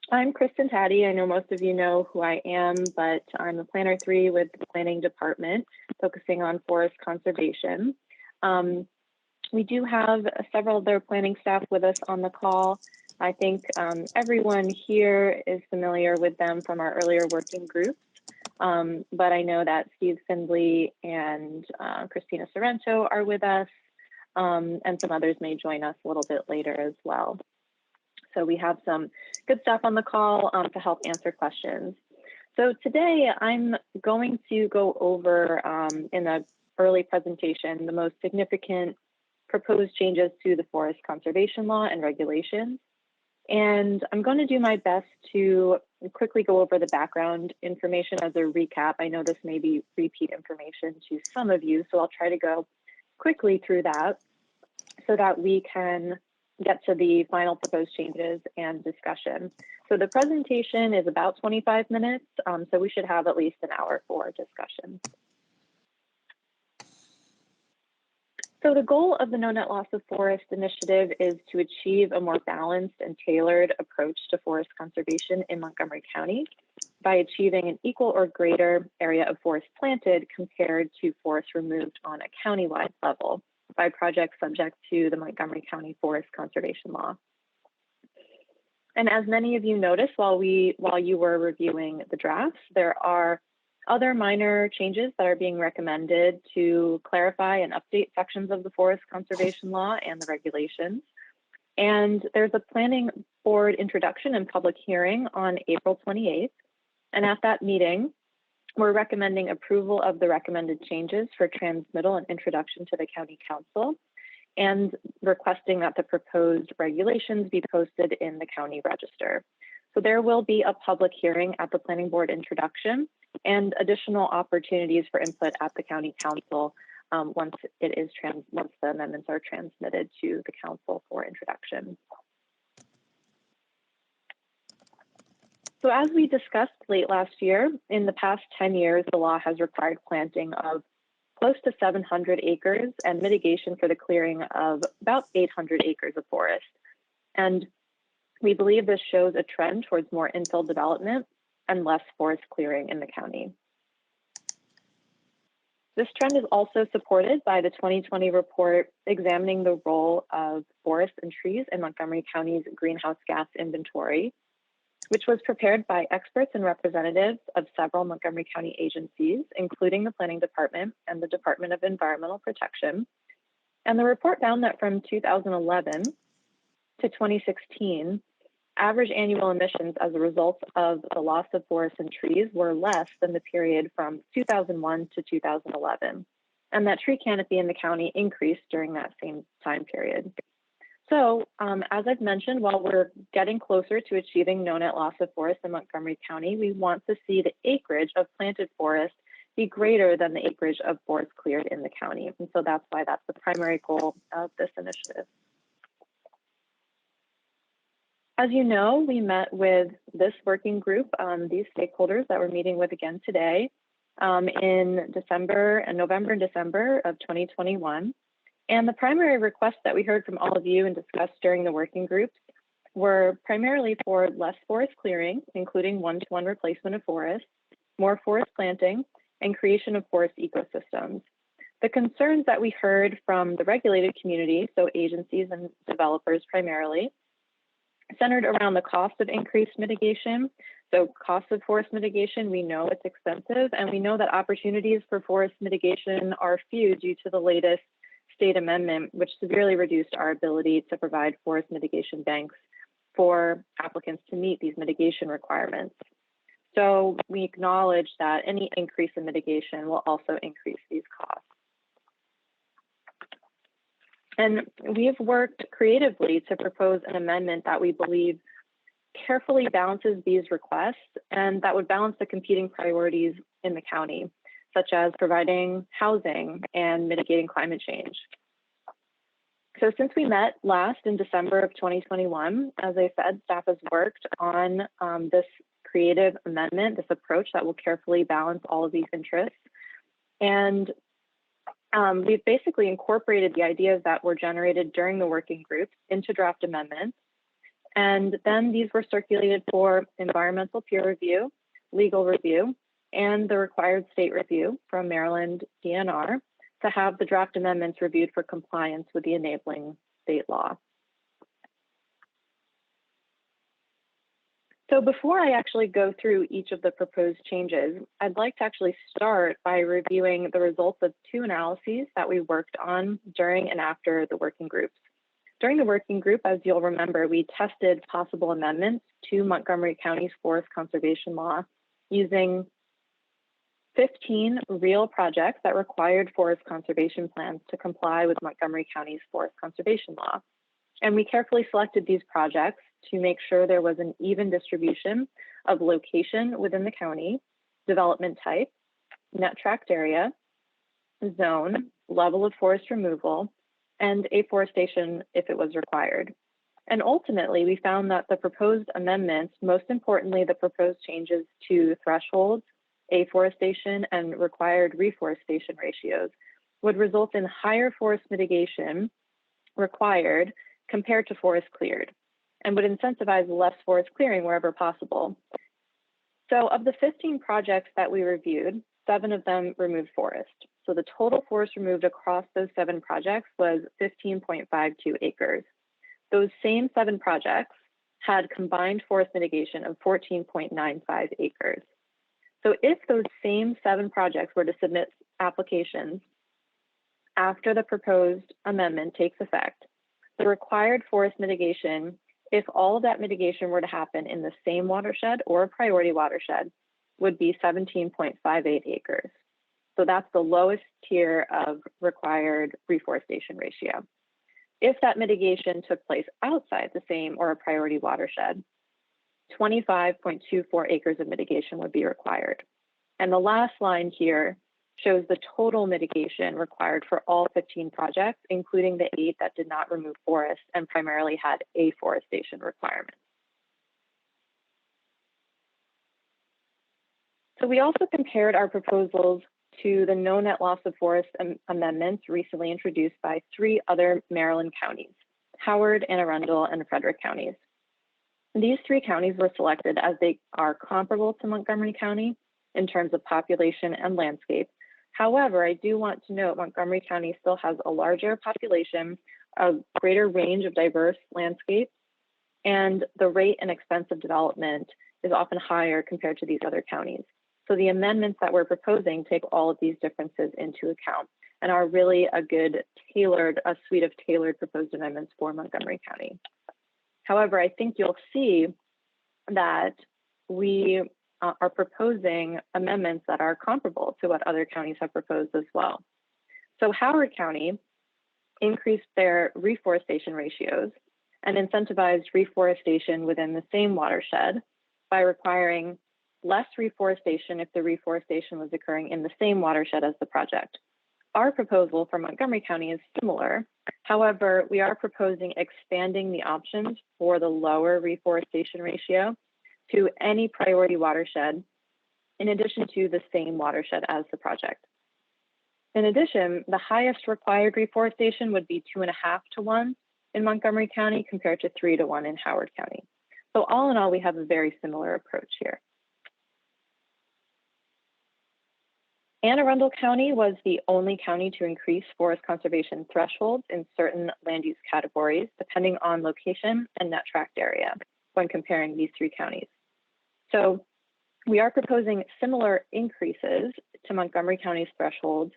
I'm Kristen Taddy. I know most of you know who I am, but I'm a Planner 3 with the Planning Department, focusing on forest conservation. We do have several other planning staff with us on the call. I think everyone here is familiar with them from our earlier working groups, but I know that Steve Findley and Christina Sorrento are with us, and some others may join us a little bit later as well. So we have some good stuff on the call to help answer questions. So today I'm going to go over in the early presentation the most significant proposed changes to the forest conservation law and regulations. And I'm going to do my best to quickly go over the background information as a recap. I know this may be repeat information to some of you, so I'll try to go quickly through that so that we can get to the final proposed changes and discussion. So the presentation is about 25 minutes, so we should have at least an hour for discussion. So the goal of the No Net Loss of Forest initiative is to achieve a more balanced and tailored approach to forest conservation in Montgomery County by achieving an equal or greater area of forest planted compared to forest removed on a countywide level by projects subject to the Montgomery County Forest Conservation Law. And as many of you noticed while you were reviewing the drafts, there are other minor changes that are being recommended to clarify and update sections of the Forest Conservation Law and the regulations. And there's a planning board introduction and public hearing on April 28th. And at that meeting, we're recommending approval of the recommended changes for transmittal and introduction to the County Council and requesting that the proposed regulations be posted in the County Register. So there will be a public hearing at the Planning Board introduction and additional opportunities for input at the County Council once the amendments are transmitted to the Council for introduction. So as we discussed late last year, in the past 10 years, the law has required planting of close to 700 acres and mitigation for the clearing of about 800 acres of forest. And we believe this shows a trend towards more infill development and less forest clearing in the county. This trend is also supported by the 2020 report examining the role of forests and trees in Montgomery County's greenhouse gas inventory, which was prepared by experts and representatives of several Montgomery County agencies, including the Planning Department and the Department of Environmental Protection. And the report found that from 2011 to 2016, average annual emissions as a result of the loss of forests and trees were less than the period from 2001 to 2011. And that tree canopy in the county increased during that same time period. So as I've mentioned, while we're getting closer to achieving no net loss of forest in Montgomery County, we want to see the acreage of planted forest be greater than the acreage of forest cleared in the county. And so that's why that's the primary goal of this initiative. As you know, we met with this working group, these stakeholders that we're meeting with again today in November and December of 2021. And the primary requests that we heard from all of you and discussed during the working groups were primarily for less forest clearing, including one-to-one replacement of forests, more forest planting, and creation of forest ecosystems. The concerns that we heard from the regulated community, so agencies and developers primarily, centered around the cost of increased mitigation. So cost of forest mitigation, we know it's expensive, and we know that opportunities for forest mitigation are few due to the latest state amendment, which severely reduced our ability to provide forest mitigation banks for applicants to meet these mitigation requirements. So we acknowledge that any increase in mitigation will also increase these costs. And we have worked creatively to propose an amendment that we believe carefully balances these requests and that would balance the competing priorities in the county, such as providing housing and mitigating climate change. So since we met last in December of 2021, as I said, staff has worked on this creative amendment, this approach that will carefully balance all of these interests. And we've basically incorporated the ideas that were generated during the working groups into draft amendments. And then these were circulated for environmental peer review, legal review, and the required state review from Maryland DNR to have the draft amendments reviewed for compliance with the enabling state law. So before I actually go through each of the proposed changes, I'd like to actually start by reviewing the results of two analyses that we worked on during and after the working groups. During the working group, as you'll remember, we tested possible amendments to Montgomery County's forest conservation law using 15 real projects that required forest conservation plans to comply with Montgomery County's forest conservation law. And we carefully selected these projects to make sure there was an even distribution of location within the county, development type, net tract area, zone, level of forest removal, and afforestation if it was required. And ultimately, we found that the proposed amendments, most importantly, the proposed changes to thresholds, afforestation, and required reforestation ratios, would result in higher forest mitigation required compared to forest cleared, and would incentivize less forest clearing wherever possible. So of the 15 projects that we reviewed, 7 of them removed forest. So the total forest removed across those 7 projects was 15.52 acres. Those same 7 projects had combined forest mitigation of 14.95 acres. So if those same 7 projects were to submit applications after the proposed amendment takes effect, the required forest mitigation, if all of that mitigation were to happen in the same watershed or a priority watershed, would be 17.58 acres. So that's the lowest tier of required reforestation ratio. If that mitigation took place outside the same or a priority watershed, 25.24 acres of mitigation would be required. And the last line here shows the total mitigation required for all 15 projects, including the 8 that did not remove forest and primarily had afforestation requirements. So we also compared our proposals to the no net loss of forest amendments recently introduced by 3 other Maryland counties, Howard, Anne Arundel, and Frederick counties. These 3 counties were selected as they are comparable to Montgomery County in terms of population and landscape. However, I do want to note Montgomery County still has a larger population, a greater range of diverse landscapes, and the rate and expense of development is often higher compared to these other counties. So the amendments that we're proposing take all of these differences into account and are really a suite of tailored proposed amendments for Montgomery County. However, I think you'll see that we are proposing amendments that are comparable to what other counties have proposed as well. So Howard County increased their reforestation ratios and incentivized reforestation within the same watershed by requiring less reforestation if the reforestation was occurring in the same watershed as the project. Our proposal for Montgomery County is similar. However, we are proposing expanding the options for the lower reforestation ratio to any priority watershed, in addition to the same watershed as the project. In addition, the highest required reforestation would be 2.5 to 1 in Montgomery County compared to 3 to 1 in Howard County. So all in all, we have a very similar approach here. Anne Arundel County was the only county to increase forest conservation thresholds in certain land use categories, depending on location and net tract area when comparing these 3 counties. So we are proposing similar increases to Montgomery County's thresholds,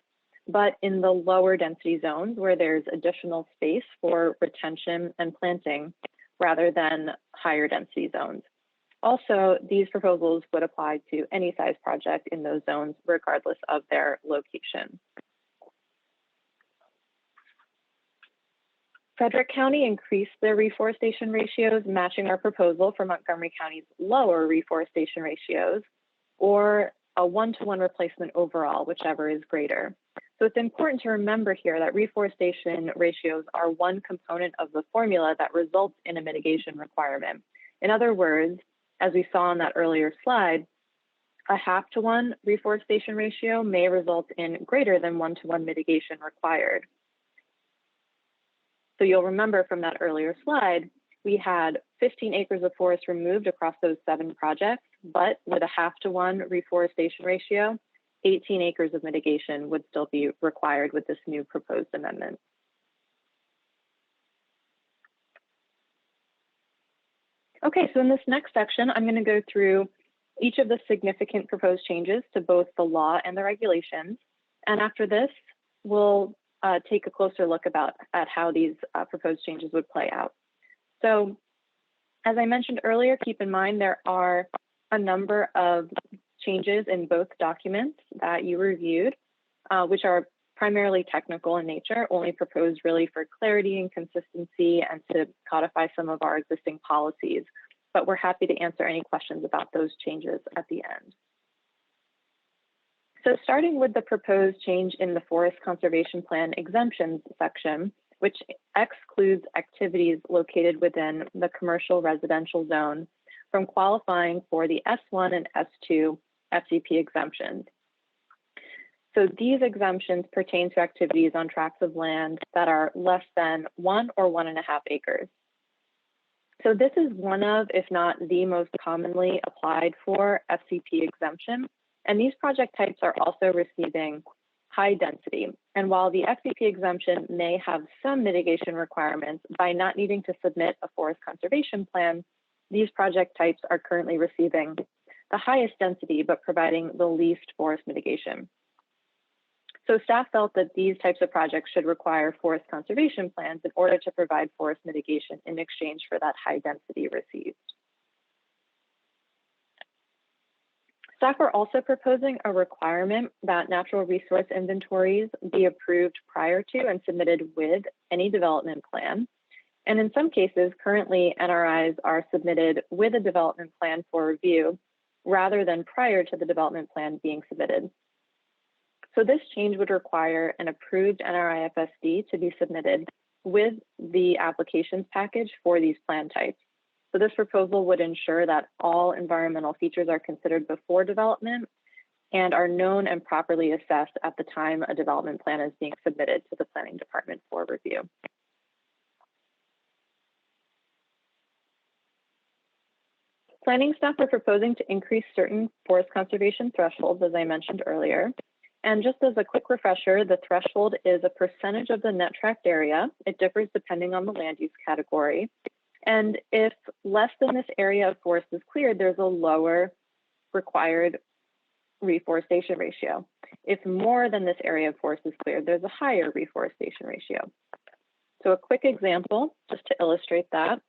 but in the lower density zones where there's additional space for retention and planting rather than higher density zones. Also, these proposals would apply to any size project in those zones, regardless of their location. Frederick County increased their reforestation ratios, matching our proposal for Montgomery County's lower reforestation ratios, or a 1-to-1 replacement overall, whichever is greater. So it's important to remember here that reforestation ratios are one component of the formula that results in a mitigation requirement. In other words, as we saw on that earlier slide, a 0.5-to-1 reforestation ratio may result in greater than 1-to-1 mitigation required. So you'll remember from that earlier slide, we had 15 acres of forest removed across those 7 projects, but with a 0.5-to-1 reforestation ratio, 18 acres of mitigation would still be required with this new proposed amendment. Okay, so in this next section, I'm going to go through each of the significant proposed changes to both the law and the regulations. And after this, we'll take a closer look at how these proposed changes would play out. So as I mentioned earlier, keep in mind there are a number of changes in both documents that you reviewed, which are primarily technical in nature, only proposed really for clarity and consistency and to codify some of our existing policies. But we're happy to answer any questions about those changes at the end. So starting with the proposed change in the Forest Conservation Plan exemptions section, which excludes activities located within the commercial residential zone from qualifying for the S1 and S2 FCP exemptions. So these exemptions pertain to activities on tracts of land that are less than 1 or 1.5 acres. So this is one of, if not the most commonly applied for FCP exemption. And these project types are also receiving high density. And while the FCP exemption may have some mitigation requirements by not needing to submit a forest conservation plan, these project types are currently receiving the highest density, but providing the least forest mitigation. So staff felt that these types of projects should require forest conservation plans in order to provide forest mitigation in exchange for that high density received. Staff are also proposing a requirement that natural resource inventories be approved prior to and submitted with any development plan. And in some cases, currently NRIs are submitted with a development plan for review rather than prior to the development plan being submitted. So this change would require an approved NRI-FSD to be submitted with the applications package for these plan types. So this proposal would ensure that all environmental features are considered before development and are known and properly assessed at the time a development plan is being submitted to the planning department for review. Planning staff are proposing to increase certain forest conservation thresholds, as I mentioned earlier. And just as a quick refresher, the threshold is a percentage of the net tract area. It differs depending on the land use category. And if less than this area of forest is cleared, there's a lower required reforestation ratio. If more than this area of forest is cleared, there's a higher reforestation ratio. So a quick example, just to illustrate that.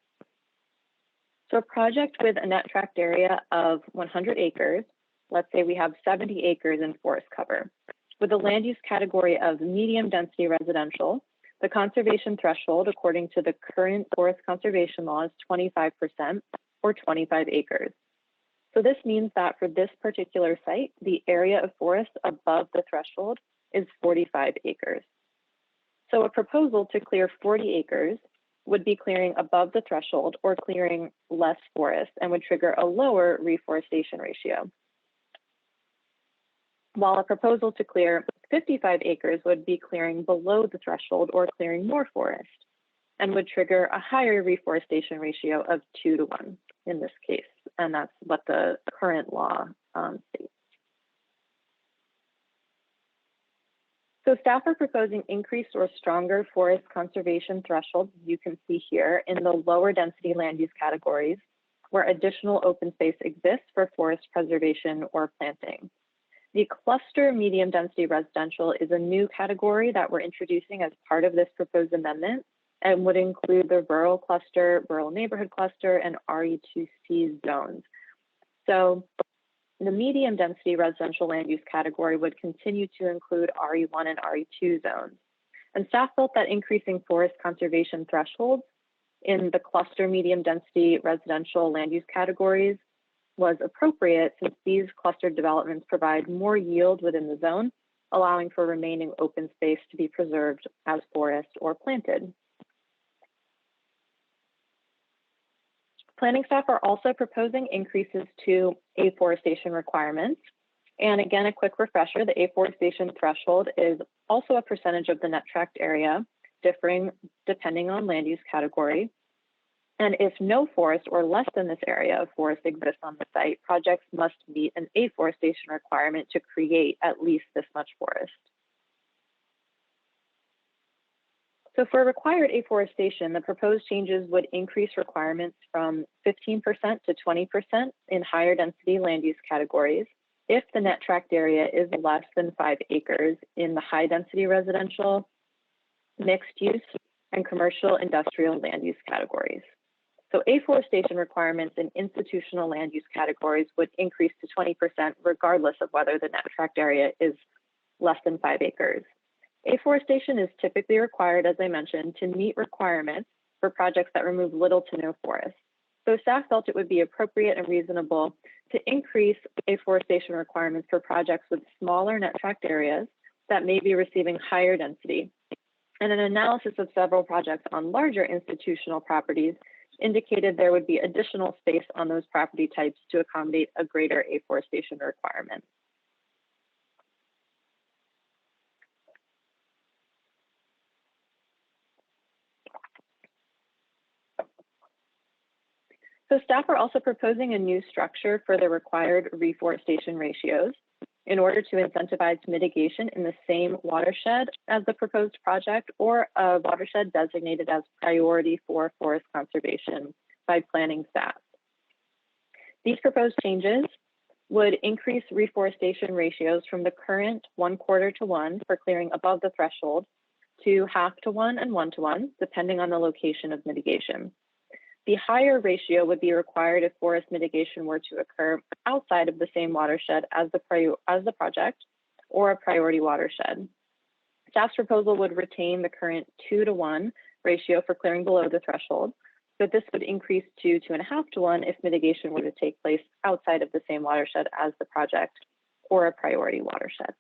So a project with a net tract area of 100 acres, let's say we have 70 acres in forest cover. With a land use category of medium density residential, the conservation threshold, according to the current forest conservation law, is 25% or 25 acres. So this means that for this particular site, the area of forest above the threshold is 45 acres. So a proposal to clear 40 acres would be clearing above the threshold or clearing less forest and would trigger a lower reforestation ratio. While a proposal to clear 55 acres would be clearing below the threshold or clearing more forest and would trigger a higher reforestation ratio of 2-to-1 in this case. And that's what the current law states. So staff are proposing increased or stronger forest conservation thresholds, you can see here, in the lower density land use categories where additional open space exists for forest preservation or planting. The cluster medium density residential is a new category that we're introducing as part of this proposed amendment and would include the rural cluster, rural neighborhood cluster, and RE2C zones. So the medium density residential land use category would continue to include RE1 and RE2 zones. And staff felt that increasing forest conservation thresholds in the cluster medium density residential land use categories was appropriate since these clustered developments provide more yield within the zone, allowing for remaining open space to be preserved as forest or planted. Planning staff are also proposing increases to afforestation requirements. And again, a quick refresher, the afforestation threshold is also a percentage of the net tract area, differing depending on land use category. And if no forest or less than this area of forest exists on the site, projects must meet an afforestation requirement to create at least this much forest. So for required afforestation, the proposed changes would increase requirements from 15% to 20% in higher density land use categories if the net tract area is less than 5 acres in the high density residential, mixed use, and commercial industrial land use categories. So afforestation requirements in institutional land use categories would increase to 20% regardless of whether the net tract area is less than 5 acres. Afforestation is typically required, as I mentioned, to meet requirements for projects that remove little to no forest. So staff felt it would be appropriate and reasonable to increase afforestation requirements for projects with smaller net tract areas that may be receiving higher density. And an analysis of several projects on larger institutional properties indicated there would be additional space on those property types to accommodate a greater afforestation requirement. So staff are also proposing a new structure for the required reforestation ratios in order to incentivize mitigation in the same watershed as the proposed project or a watershed designated as priority for forest conservation by planning staff. These proposed changes would increase reforestation ratios from the current 1/4 to 1 for clearing above the threshold to 1/2 to 1 and 1 to 1, depending on the location of mitigation. The higher ratio would be required if forest mitigation were to occur outside of the same watershed as the project or a priority watershed. Staff's proposal would retain the current 2 to 1 ratio for clearing below the threshold, but this would increase to 2.5 to 1 if mitigation were to take place outside of the same watershed as the project or a priority watershed.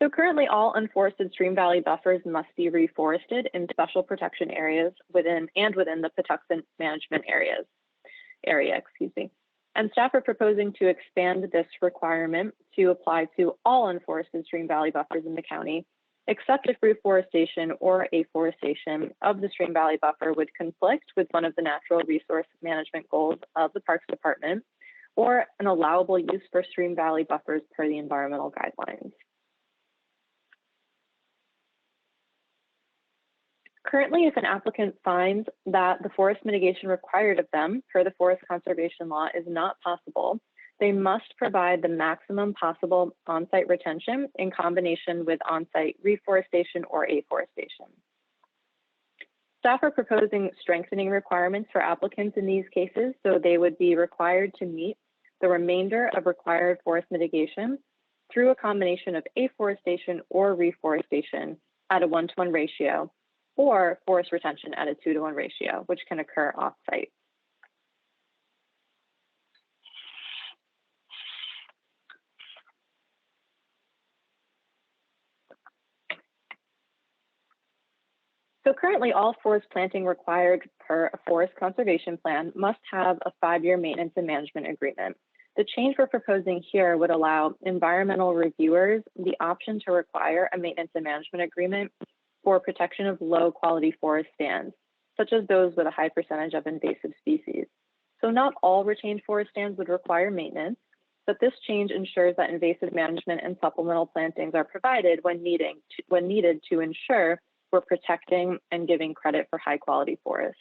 So currently all unforested stream valley buffers must be reforested in special protection areas within the Patuxent management area. And staff are proposing to expand this requirement to apply to all unforested stream valley buffers in the county, except if reforestation or afforestation of the stream valley buffer would conflict with one of the natural resource management goals of the Parks Department or an allowable use for stream valley buffers per the environmental guidelines. Currently, if an applicant finds that the forest mitigation required of them per the forest conservation law is not possible, they must provide the maximum possible on-site retention in combination with on-site reforestation or afforestation. Staff are proposing strengthening requirements for applicants in these cases, so they would be required to meet the remainder of required forest mitigation through a combination of afforestation or reforestation at a 1-to-1 ratio, or forest retention at a 2-to-1 ratio, which can occur off-site. So currently all forest planting required per a forest conservation plan must have a 5-year maintenance and management agreement. The change we're proposing here would allow environmental reviewers the option to require a maintenance and management agreement for protection of low quality forest stands, such as those with a high percentage of invasive species. So not all retained forest stands would require maintenance, but this change ensures that invasive management and supplemental plantings are provided when needed to ensure we're protecting and giving credit for high quality forest.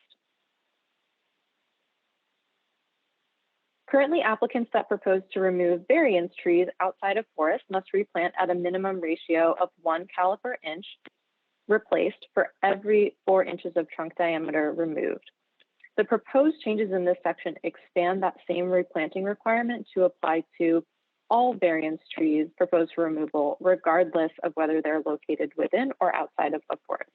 Currently, applicants that propose to remove variance trees outside of forest must replant at a minimum ratio of 1 caliper inch replaced for every 4 inches of trunk diameter removed. The proposed changes in this section expand that same replanting requirement to apply to all variance trees proposed for removal, regardless of whether they're located within or outside of a forest.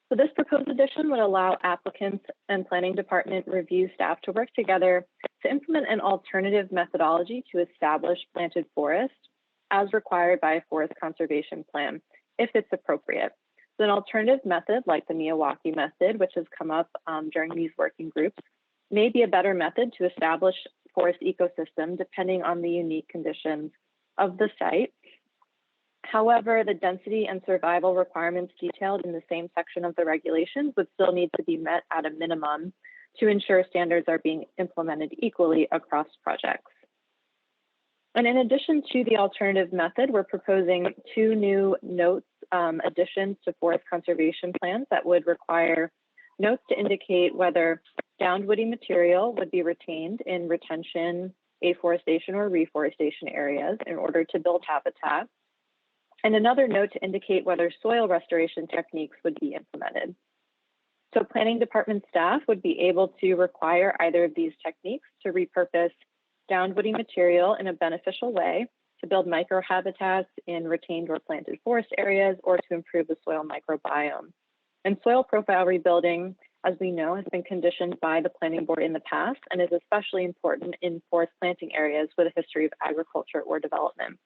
So this proposed addition would allow applicants and planning department review staff to work together to implement an alternative methodology to establish planted forest as required by a forest conservation plan, if it's appropriate. So an alternative method like the Miyawaki method, which has come up during these working groups, may be a better method to establish forest ecosystem depending on the unique conditions of the site However, the density and survival requirements detailed in the same section of the regulations would still need to be met at a minimum to ensure standards are being implemented equally across projects. And in addition to the alternative method, we're proposing 2 new notes additions to forest conservation plans that would require notes to indicate whether downed woody material would be retained in retention, afforestation, or reforestation areas in order to build habitat, and another note to indicate whether soil restoration techniques would be implemented. So planning department staff would be able to require either of these techniques to repurpose downed woody material in a beneficial way to build microhabitats in retained or planted forest areas, or to improve the soil microbiome. And soil profile rebuilding, as we know, has been conditioned by the planning board in the past and is especially important in forest planting areas with a history of agriculture or development.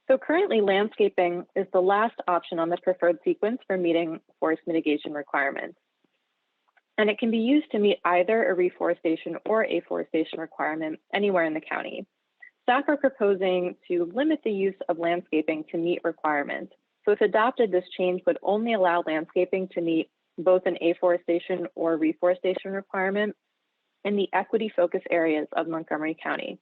So currently, landscaping is the last option on the preferred sequence for meeting forest mitigation requirements. And it can be used to meet either a reforestation or afforestation requirement anywhere in the county. Staff are proposing to limit the use of landscaping to meet requirements. So if adopted, this change would only allow landscaping to meet both an afforestation or reforestation requirement in the equity focus areas of Montgomery County.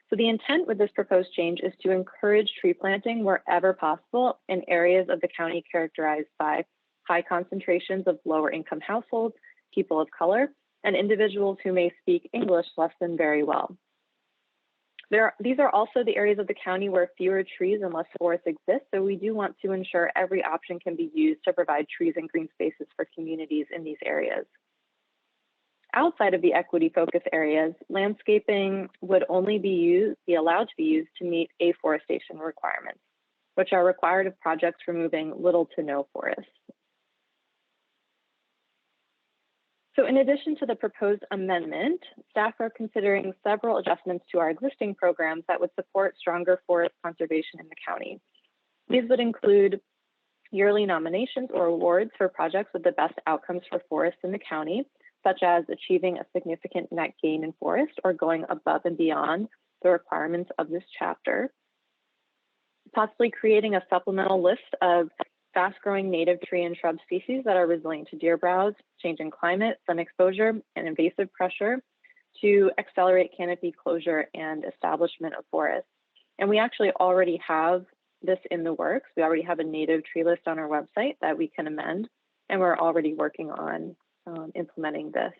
So the intent with this proposed change is to encourage tree planting wherever possible in areas of the county characterized by high concentrations of lower income households, people of color, and individuals who may speak English less than very well. These are also the areas of the county where fewer trees and less forests exist, so we do want to ensure every option can be used to provide trees and green spaces for communities in these areas. Outside of the equity focus areas, landscaping would only be allowed to be used to meet afforestation requirements, which are required of projects removing little to no forests. So in addition to the proposed amendment, staff are considering several adjustments to our existing programs that would support stronger forest conservation in the county. These would include yearly nominations or awards for projects with the best outcomes for forests in the county, such as achieving a significant net gain in forest or going above and beyond the requirements of this chapter. Possibly creating a supplemental list of fast-growing native tree and shrub species that are resilient to deer browse, changing climate, sun exposure, and invasive pressure to accelerate canopy closure and establishment of forests. And we actually already have this in the works. We already have a native tree list on our website that we can amend, and we're already working on implementing this.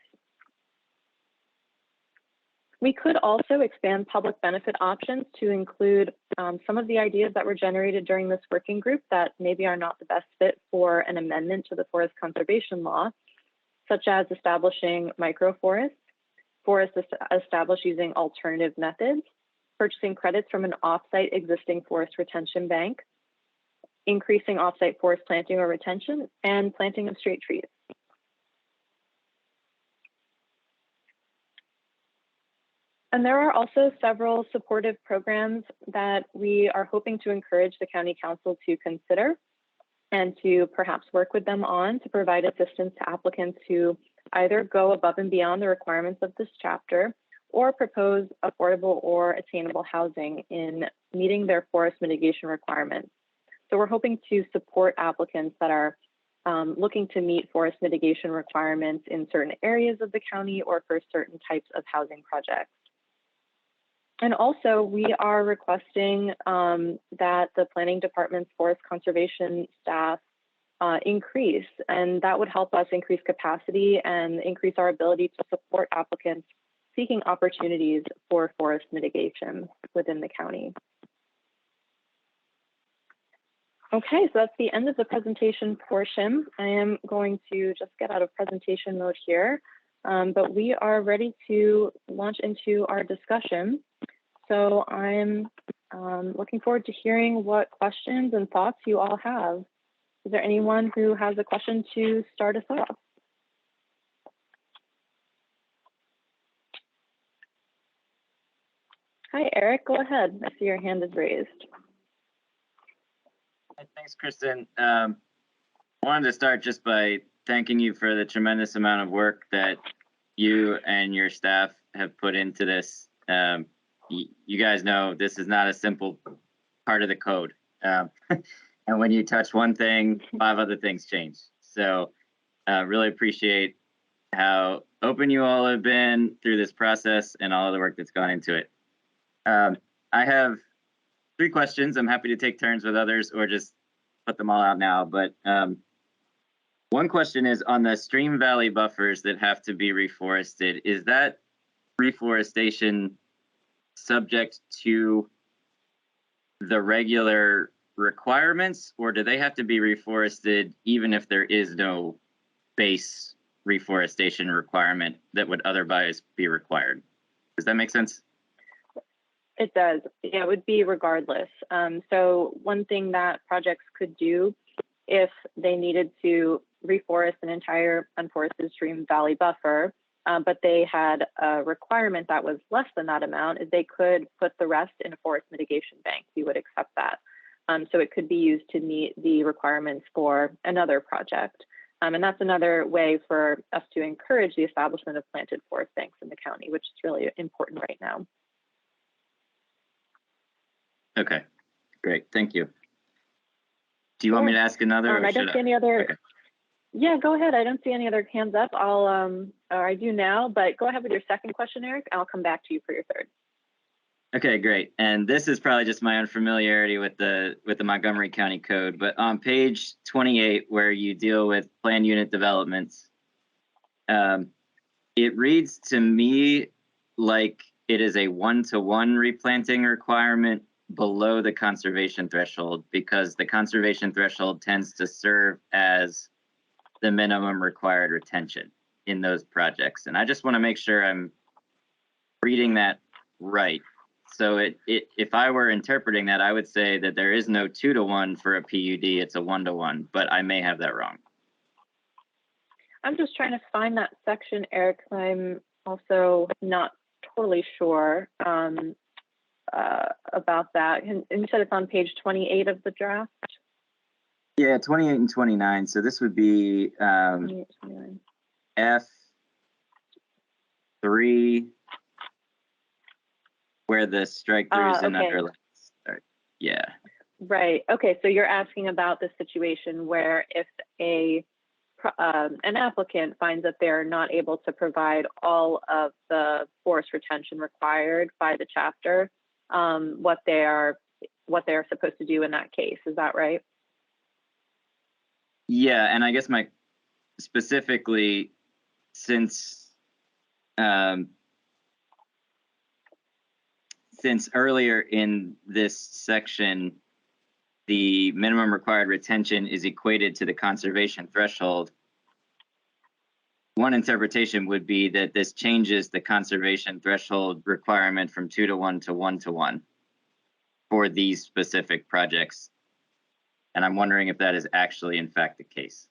We could also expand public benefit options to include some of the ideas that were generated during this working group that maybe are not the best fit for an amendment to the forest conservation law, such as establishing microforests, forests established using alternative methods, purchasing credits from an offsite existing forest retention bank, increasing offsite forest planting or retention, and planting of straight trees. And there are also several supportive programs that we are hoping to encourage the County Council to consider and to perhaps work with them on to provide assistance to applicants who either go above and beyond the requirements of this chapter or propose affordable or attainable housing in meeting their forest mitigation requirements. So we're hoping to support applicants that are looking to meet forest mitigation requirements in certain areas of the county or for certain types of housing projects. And also, we are requesting that the planning department's forest conservation staff increase, and that would help us increase capacity and increase our ability to support applicants seeking opportunities for forest mitigation within the county. Okay, so that's the end of the presentation portion. I am going to just get out of presentation mode here, but we are ready to launch into our discussion. So I'm looking forward to hearing what questions and thoughts you all have. Is there anyone who has a question to start us off? Hi, Eric, go ahead. I see your hand is raised. Thanks, Kristen. I wanted to start just by thanking you for the tremendous amount of work that you and your staff have put into this you guys know this is not a simple part of the code. And when you touch one thing, 5 other things change. So really appreciate how open you all have been through this process and all of the work that's gone into it. I have 3 questions. I'm happy to take turns with others or just put them all out now. But one question is on the stream valley buffers that have to be reforested. Is that reforestation subject to the regular requirements, or do they have to be reforested even if there is no base reforestation requirement that would otherwise be required? Does that make sense? It does. Yeah, it would be regardless. So one thing that projects could do if they needed to reforest an entire unforested stream valley buffer, but they had a requirement that was less than that amount, is they could put the rest in a forest mitigation bank. We would accept that. So it could be used to meet the requirements for another project. And that's another way for us to encourage the establishment of planted forest banks in the county, which is really important right now. Okay, great, thank you. Do you want me to ask another? I don't see any other. Okay. Yeah, go ahead. I don't see any other hands up. Or I do now, but go ahead with your second question, Eric. I'll come back to you for your third. Okay, great. And this is probably just my unfamiliarity with the Montgomery County Code, but on page 28, where you deal with planned unit developments, it reads to me like it is a 1-to-1 replanting requirement below the conservation threshold, because the conservation threshold tends to serve as the minimum required retention in those projects. And I just want to make sure I'm reading that right. So if I were interpreting that, I would say that there is no 2-to-1 for a PUD, it's a 1-to-1, but I may have that wrong. I'm just trying to find that section, Eric. I'm also not totally sure about that. And you said it's on page 28 of the draft? Yeah, 28 and 29. So this would be F3, where the strike throughs and underlines start. Yeah. Right. Okay. So you're asking about the situation where if an applicant finds that they're not able to provide all of the forest retention required by the chapter, what they're supposed to do in that case. Is that right? Yeah, and I guess specifically since earlier in this section, the minimum required retention is equated to the conservation threshold. One interpretation would be that this changes the conservation threshold requirement from 2-to-1 to 1-to-1 for these specific projects. And I'm wondering if that is actually in fact the case.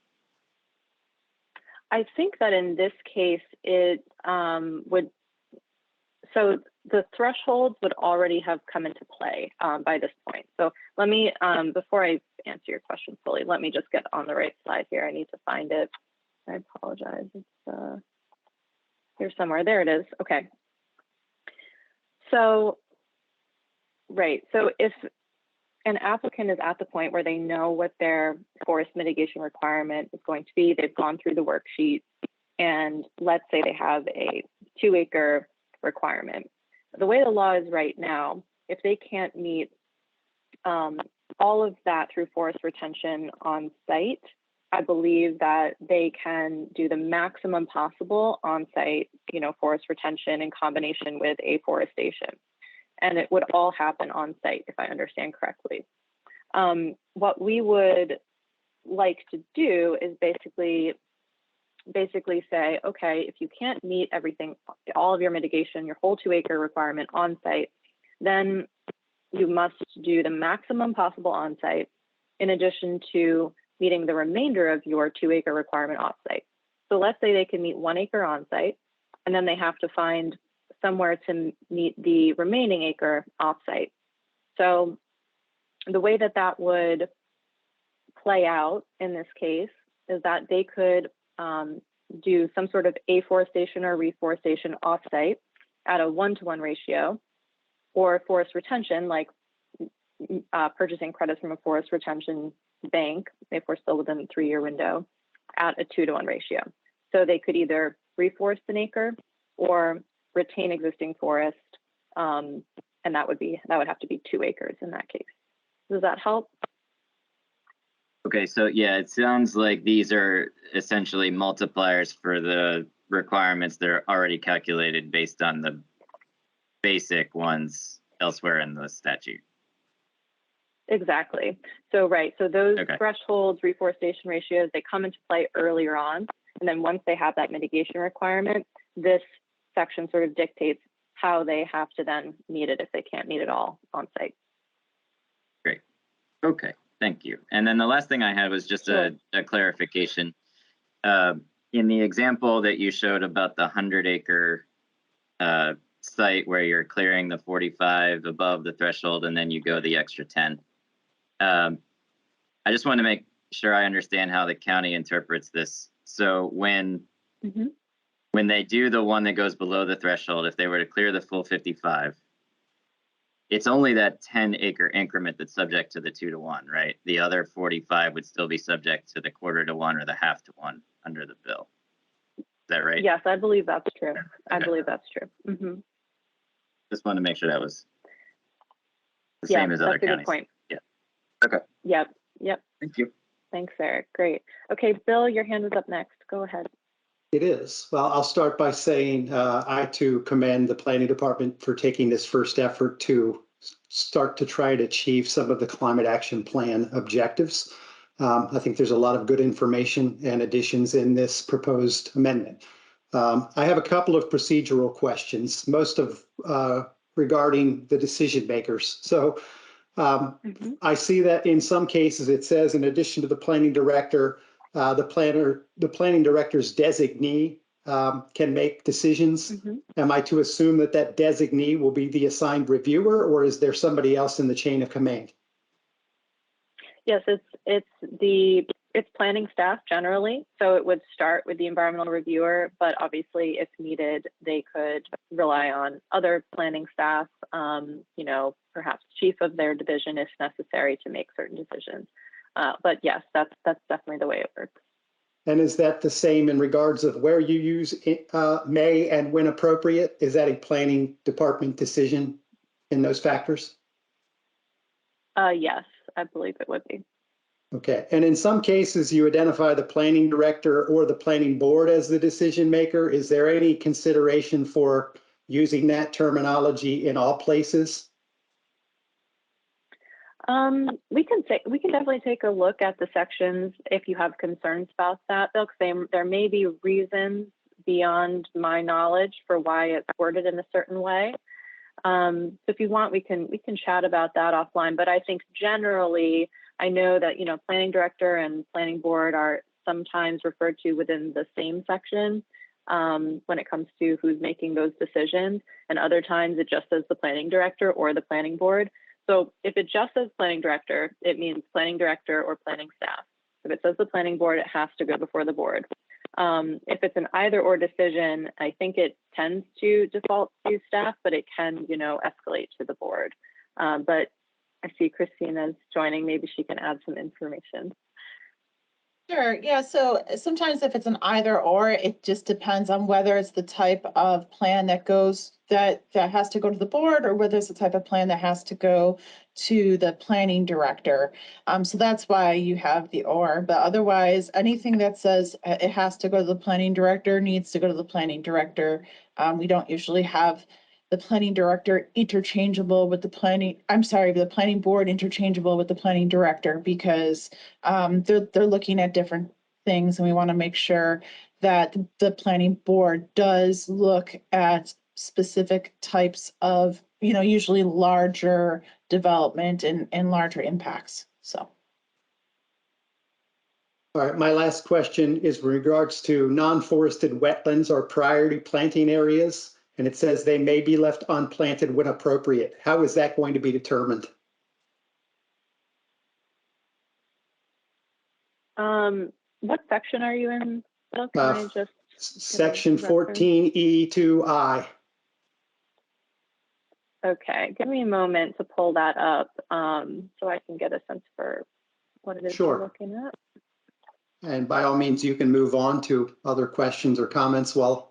I think that in this case, it would, so the thresholds would already have come into play by this point. So let me, before I answer your question fully, let me just get on the right slide here. I need to find it. I apologize. It's here somewhere. There it is. Okay. So, right. So if an applicant is at the point where they know what their forest mitigation requirement is going to be, they've gone through the worksheet, and let's say they have a 2-acre requirement. The way the law is right now, if they can't meet all of that through forest retention on site, I believe that they can do the maximum possible on site, forest retention in combination with afforestation. And it would all happen on site, if I understand correctly. What we would like to do is basically say, okay, if you can't meet everything, all of your mitigation, your whole 2-acre requirement on site, then you must do the maximum possible on site in addition to meeting the remainder of your 2-acre requirement off site. So let's say they can meet 1 acre on site, and then they have to find somewhere to meet the remaining acre off site. So the way that that would play out in this case is that they could do some sort of afforestation or reforestation off site. at a 1-to-1 ratio, or forest retention, like purchasing credits from a forest retention bank, if we're still within the 3-year window, at a 2-to-1 ratio. So they could either reforest an acre or retain existing forest, and that would have to be 2 acres in that case. Does that help? Okay, so yeah, it sounds like these are essentially multipliers for the requirements that are already calculated based on the basic ones elsewhere in the statute. Exactly. So right, so those Okay. thresholds, reforestation ratios, they come into play earlier on, and then once they have that mitigation requirement, this section sort of dictates how they have to then meet it if they can't meet it all on site. Great. Okay, thank you. And then the last thing I had was just Sure. a clarification. In the example that you showed about the 100-acre site where you're clearing the 45 above the threshold and then you go the extra 10. I just want to make sure I understand how the county interprets this. So when they do the one that goes below the threshold, if they were to clear the full 55, it's only that 10-acre increment that's subject to the 2-to-1, right? The other 45 would still be subject to the 1/4-to-1 or the 1/2-to-1 under the bill. Is that right? Yes, I believe that's true. Okay. I believe that's true. Just wanted to make sure that was the same as other that's a counties. good point. Yeah. Okay. Yep. Thank you. Thanks, Eric. Great. Okay, Bill, your hand is up next. Go ahead. It is. Well, I'll start by saying I too commend the planning department for taking this first effort to start to try to achieve some of the climate action plan objectives. I think there's a lot of good information and additions in this proposed amendment. I have a couple of procedural questions, most of regarding the decision makers. So I see that in some cases it says, in addition to the planning director, the planning director's designee can make decisions. Am I to assume that that designee will be the assigned reviewer, or is there somebody else in the chain of command? Yes, it's planning staff generally. So it would start with the environmental reviewer, but obviously if needed, they could rely on other planning staff, perhaps chief of their division if necessary to make certain decisions. But yes, that's definitely the way it works. And is that the same in regards of where you use may and when appropriate? Is that a planning department decision in those factors? Yes, I believe it would be. Okay. And in some cases, you identify the planning director or the planning board as the decision maker. Is there any consideration for using that terminology in all places? We can definitely take a look at the sections if you have concerns about that. There may be reasons beyond my knowledge for why it's worded in a certain way. So if you want, we can chat about that offline. But I think generally, I know that planning director and planning board are sometimes referred to within the same section when it comes to who's making those decisions, and other times it just says the planning director or the planning board. So if it just says planning director, it means planning director or planning staff. If it says the planning board, it has to go before the board. If it's an either or decision, I think it tends to default to staff, but it can, escalate to the board. But I see Christina's joining. Maybe she can add some information. Sure. Yeah. So sometimes if it's an either or, it just depends on whether it's the type of plan that has to go to the board, or whether it's the type of plan that has to go to the planning director. So that's why you have the or. But otherwise, anything that says it has to go to the planning director needs to go to the planning director. We don't usually have the planning director interchangeable with the planning board interchangeable with the planning director, because they're looking at different things, and we want to make sure that the planning board does look at specific types of, usually larger development and larger impacts. So. All right, my last question is in regards to non-forested wetlands or priority planting areas. And it says they may be left unplanted when appropriate. How is that going to be determined? What section are you in? Bill? Can I just Section 14E2I. Okay, give me a moment to pull that up so I can get a sense for what it is Sure. we're looking at. And by all means, you can move on to other questions or comments while.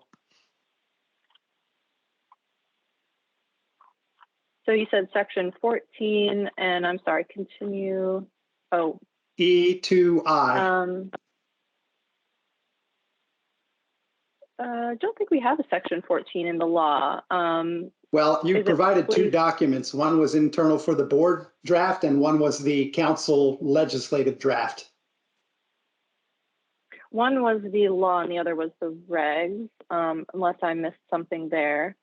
So you said section 14, and I'm sorry, continue. Oh. E2I. I don't think we have a section 14 in the law. Well, you is it provided two please- documents. One was internal for the board draft and one was the council legislative draft. One was the law and the other was the regs, unless I missed something there.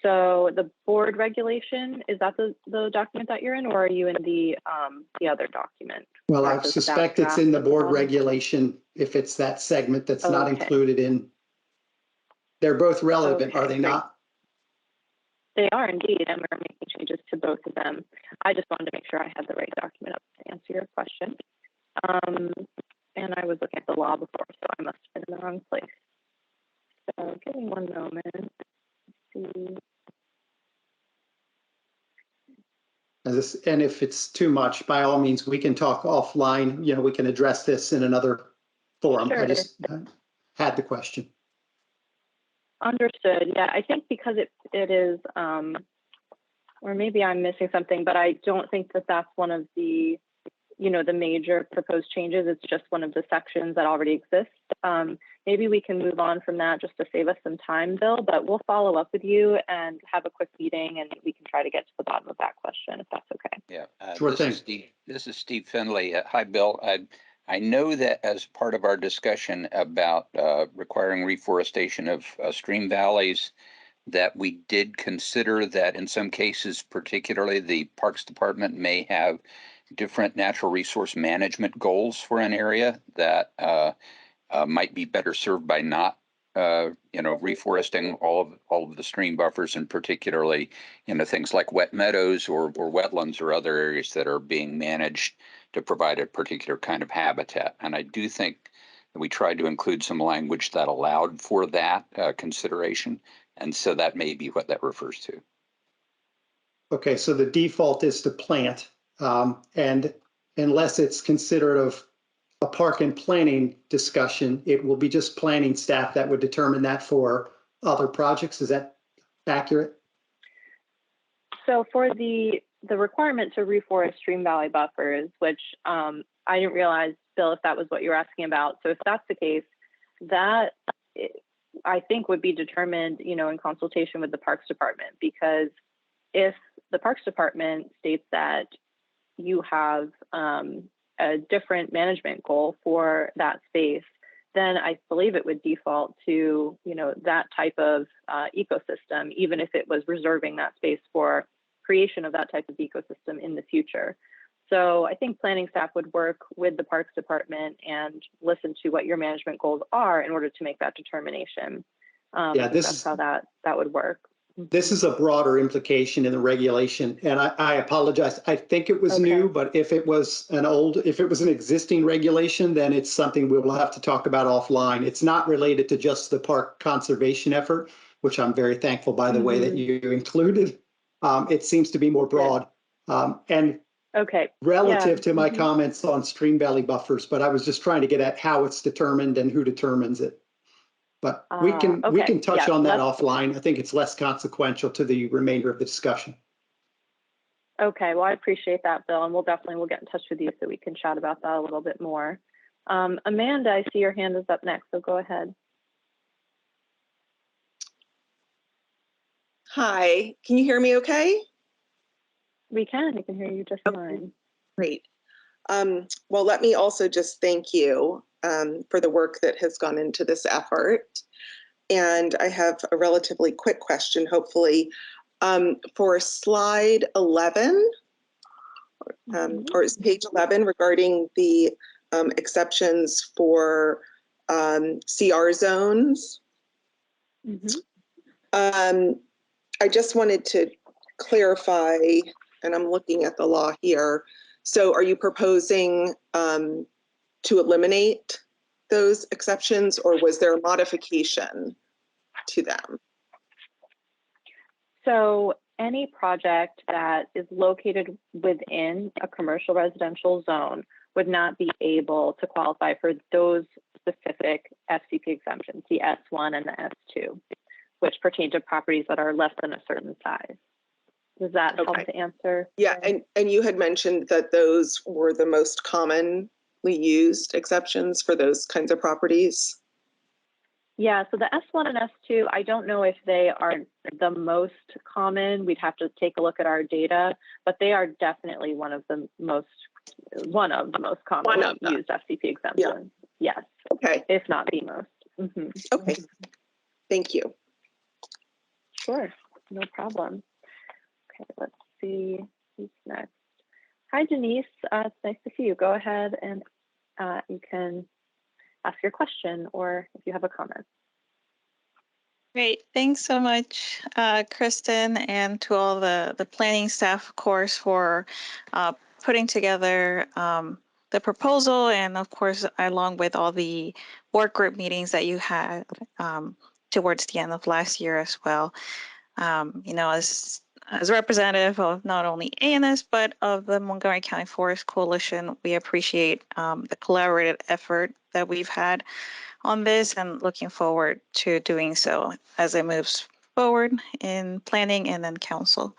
So the board regulation, is that the document that you're in, or are you in the other document? Well, Or I is it suspect that it's in the draft at board bottom? regulation if it's that segment that's not Okay. included in. They're both relevant, are Okay, they great. not? They are indeed, and we're making changes to both of them. I just wanted to make sure I had the right document up to answer your question. And I was looking at the law before, so I must have been in the wrong place. So give me one moment. Let's see. And if it's too much, by all means, we can talk offline. You know, we can address this in another forum. I Sure. just had the question. Understood. Yeah, I think because it is, or maybe I'm missing something, but I don't think that that's one of the, the major proposed changes. It's just one of the sections that already exists. Maybe we can move on from that just to save us some time, Bill, but we'll follow up with you and have a quick meeting and we can try to get to the bottom of that question if that's okay. Yeah. Sure thing. This is Steve Finley. Hi, Bill. I know that as part of our discussion about requiring reforestation of stream valleys, that we did consider that in some cases, particularly the Parks Department may have different natural resource management goals for an area that might be better served by not, reforesting all of the stream buffers, and particularly, things like wet meadows or wetlands or other areas that are being managed to provide a particular kind of habitat. And I do think that we tried to include some language that allowed for that consideration. And so that may be what that refers to. Okay, so the default is to plant, and unless it's considered of a park and planning discussion, it will be just planning staff that would determine that for other projects. Is that accurate? So for the requirement to reforest stream valley buffers, which I didn't realize, Bill, if that was what you were asking about. So if that's the case, that I think would be determined, in consultation with the Parks Department, because if the Parks Department states that you have a different management goal for that space, then I believe it would default to, that type of ecosystem, even if it was reserving that space for creation of that type of ecosystem in the future. So I think planning staff would work with the Parks Department and listen to what your management goals are in order to make that determination. Yeah, that's how that would work. This is a broader implication in the regulation, and I apologize. I think it was new, but if it was an existing regulation, then it's something we will have to talk about offline. It's not related to just the park conservation effort, which I'm very thankful, by the way, that you included. It seems to be more broad. And relative to my comments on stream valley buffers, but I was just trying to get at how it's determined and who determines it. But we can touch on that offline. I think it's less consequential to the remainder of the discussion. Okay, well, I appreciate that, Bill, and we'll get in touch with you so we can chat about that a little bit more. Amanda, I see your hand is up next, so go ahead. Hi, can you hear me okay? We can hear you just fine. Great. Well, let me also just thank you for the work that has gone into this effort. And I have a relatively quick question, hopefully. For slide 11, or it's page 11, regarding the exceptions for CR zones. I just wanted to clarify, and I'm looking at the law here. So are you proposing to eliminate those exceptions, or was there a modification to them? So any project that is located within a commercial residential zone would not be able to qualify for those specific FCP exemptions, the S1 and the S2, which pertain to properties that are less than a certain size. Does that help to answer? Yeah, and you had mentioned that those were the most commonly used exceptions for those kinds of properties. Yeah, so the S1 and S2, I don't know if they are the most common. We'd have to take a look at our data, but they are definitely one of the most commonly used FCP exemptions. Yeah. Yes. Okay. If not the most. Mm-hmm. Okay. Thank you. Sure. No problem. Okay, let's see who's next. Hi, Denise. It's nice to see you. Go ahead and you can ask your question or if you have a comment. Great. Thanks so much, Kristen, and to all the planning staff, of course, for putting together the proposal, and of course, along with all the work group meetings that you had towards the end of last year as well. You know, as representative of not only ANS, but of the Montgomery County Forest Coalition, we appreciate the collaborative effort that we've had on this and looking forward to doing so as it moves forward in planning and then council.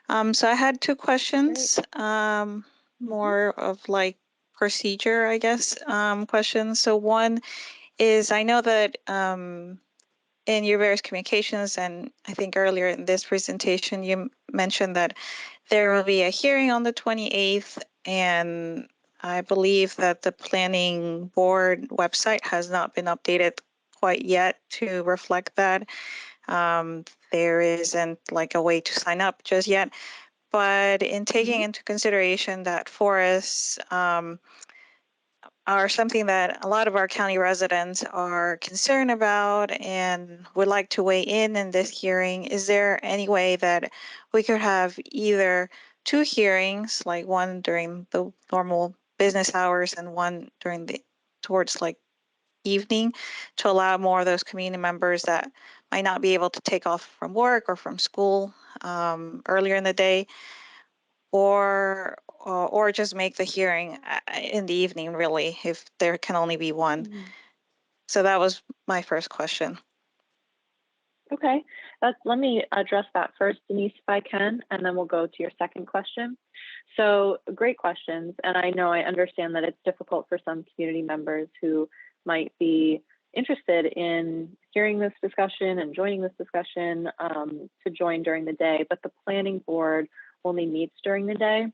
So I had two questions, more of like procedure, I guess, questions. So one is, I know that in your various communications, and I think earlier in this presentation, you mentioned that there will be a hearing on the 28th, and I believe that the planning board website has not been updated quite yet to reflect that. There isn't like a way to sign up just yet, but in taking into consideration that forests are something that a lot of our county residents are concerned about and would like to weigh in this hearing, is there any way that we could have either two hearings, like one during the normal business hours and one during towards like evening, to allow more of those community members that might not be able to take off from work or from school earlier in the day, or just make the hearing in the evening, really, if there can only be one. So that was my first question. Okay, let me address that first, Denise, if I can, and then we'll go to your second question. So great questions. And I know I understand that it's difficult for some community members who might be interested in hearing this discussion and joining this discussion to join during the day, but the planning board only meets during the day.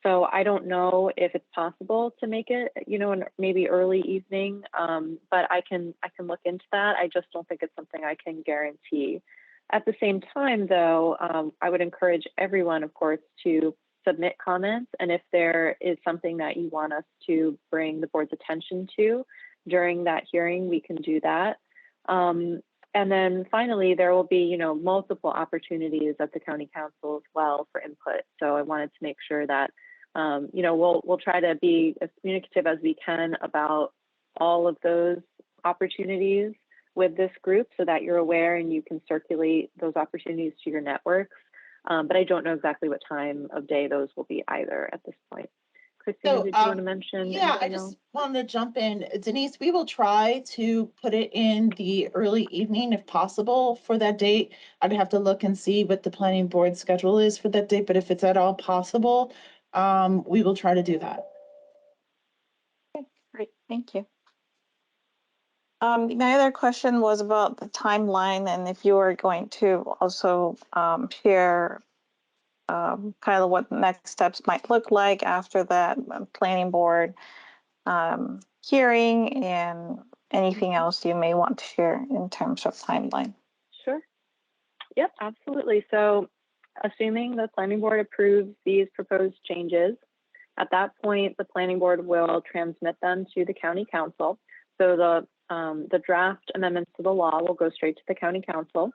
So I don't know if it's possible to make it, you know, in maybe early evening, but I can look into that. I just don't think it's something I can guarantee. At the same time, though, I would encourage everyone, of course, to submit comments. And if there is something that you want us to bring the board's attention to during that hearing, we can do that. And then finally, there will be, you know, multiple opportunities at the county council as well for input. So I wanted to make sure that, you know, we'll try to be as communicative as we can about all of those opportunities with this group so that you're aware and you can circulate those opportunities to your networks. But I don't know exactly what time of day those will be either at this point. Christina, So, did you want to mention? Yeah, I just wanted to jump in. Denise, we will try to put it in the early evening if possible for that date. I'd have to look and see what the planning board schedule is for that date, but if it's at all possible, we will try to do that. Okay, great, thank you. My other question was about the timeline and if you were going to also share kind of what next steps might look like after that planning board hearing and anything else you may want to share in terms of timeline. Sure. Yep, absolutely. So assuming the planning board approves these proposed changes, at that point, the planning board will transmit them to the county council. So the draft amendments to the law will go straight to the county council.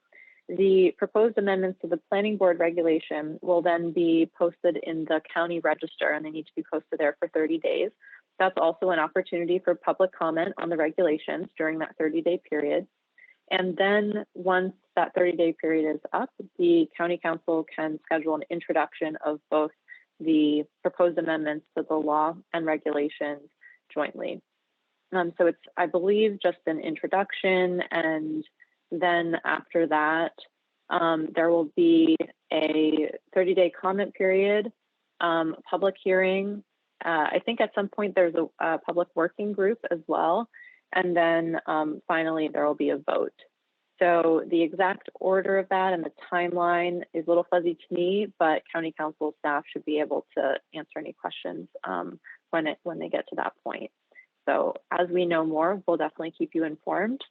The proposed amendments to the planning board regulation will then be posted in the county register, and they need to be posted there for 30 days. That's also an opportunity for public comment on the regulations during that 30-day period. And then once that 30-day period is up, the County Council can schedule an introduction of both the proposed amendments to the law and regulations jointly. So it's, I believe, just an introduction, and then after that, there will be a 30-day comment period, public hearing. I think at some point there's a public working group as well. And then finally, there will be a vote. So the exact order of that and the timeline is a little fuzzy to me, but County Council staff should be able to answer any questions when they get to that point. So as we know more, we'll definitely keep you informed,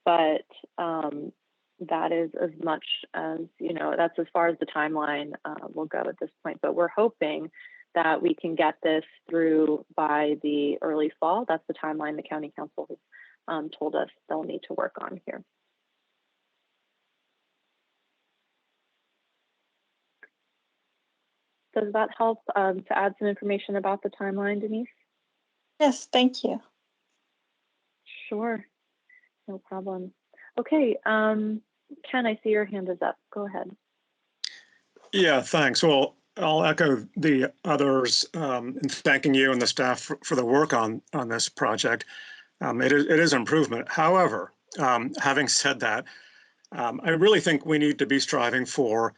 but that is as much as, that's as far as the timeline will go at this point. But we're hoping that we can get this through by the early fall. That's the timeline the County Council has told us they'll need to work on here. Does that help to add some information about the timeline, Denise? Yes, thank you. Sure, no problem. Okay, Ken, I see your hand is up. Go ahead. Yeah, thanks. Well, I'll echo the others in thanking you and the staff for the work on this project. It is an improvement. However, having said that, I really think we need to be striving for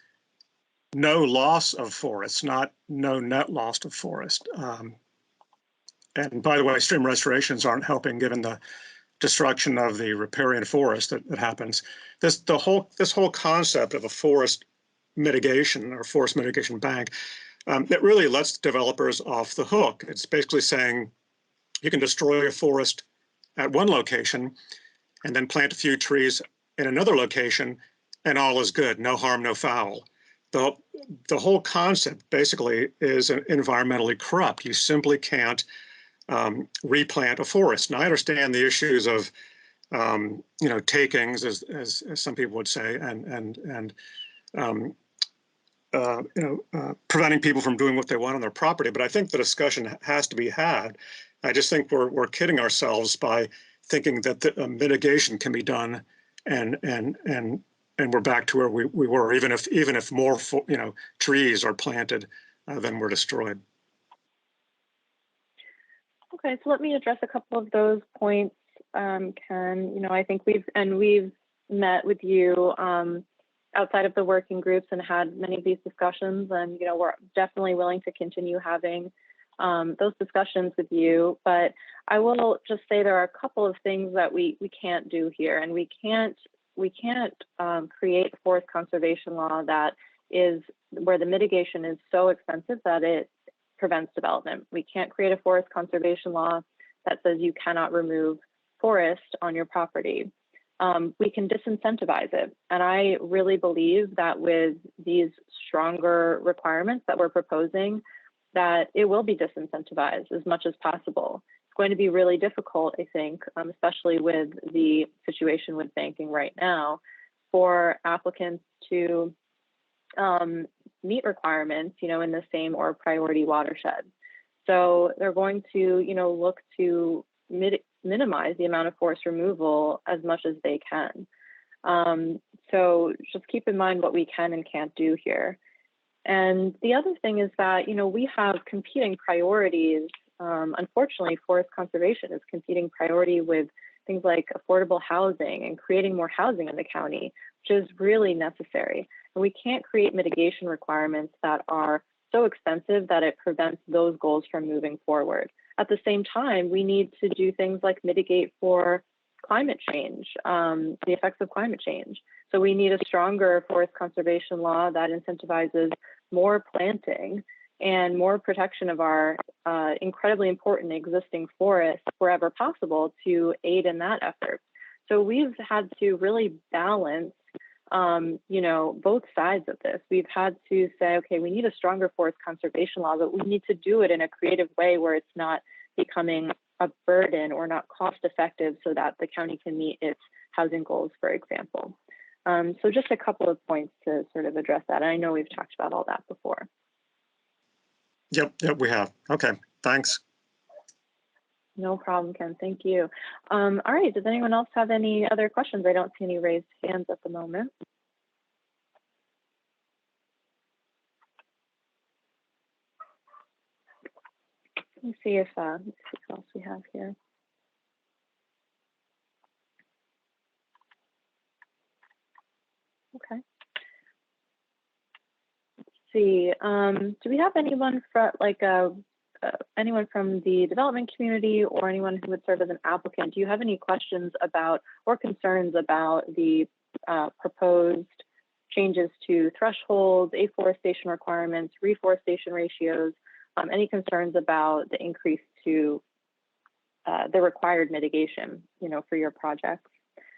no loss of forest, not no net loss of forest. And by the way, stream restorations aren't helping given the destruction of the riparian forest that happens. This whole concept of a forest mitigation or forest mitigation bank, it really lets developers off the hook. It's basically saying you can destroy a forest at one location and then plant a few trees in another location and all is good, no harm, no foul. The whole concept basically is environmentally corrupt. You simply can't replant a forest. And I understand the issues of takings, as some people would say, and preventing people from doing what they want on their property. But I think the discussion has to be had. I just think we're kidding ourselves by thinking that the mitigation can be done and we're back to where we were, even if more trees are planted than were destroyed. Okay, so let me address a couple of those points, Ken. I think we've met with you outside of the working groups and had many of these discussions, and we're definitely willing to continue having those discussions with you. But I will just say there are a couple of things that we can't do here, and we can't create a forest conservation law that is where the mitigation is so expensive that it prevents development. We can't create a forest conservation law that says you cannot remove forest on your property. We can disincentivize it. And I really believe that with these stronger requirements that we're proposing, that it will be disincentivized as much as possible. It's going to be really difficult, I think, especially with the situation with banking right now, for applicants to meet requirements, in the same or priority watershed. So they're going to, look to minimize the amount of forest removal as much as they can. So just keep in mind what we can and can't do here. And the other thing is that, we have competing priorities. Unfortunately, forest conservation is competing priority with things like affordable housing and creating more housing in the county, which is really necessary. And we can't create mitigation requirements that are so expensive that it prevents those goals from moving forward. At the same time, we need to do things like mitigate for climate change, the effects of climate change. So we need a stronger forest conservation law that incentivizes more planting and more protection of our incredibly important existing forests wherever possible to aid in that effort. So we've had to really balance both sides of this. We've had to say, okay, we need a stronger forest conservation law, but we need to do it in a creative way where it's not becoming a burden or not cost effective so that the county can meet its housing goals, for example. So just a couple of points to sort of address that. And I know we've talked about all that before. Yep, we have. Okay, thanks. No problem, Ken. Thank you. All right, does anyone else have any other questions? I don't see any raised hands at the moment. Let me see if let's see what else we have here. Okay. Let's see. Do we have anyone from anyone from the development community or anyone who would serve as an applicant? Do you have any questions about or concerns about the proposed changes to thresholds, afforestation requirements, reforestation ratios? Any concerns about the increase to the required mitigation, for your projects?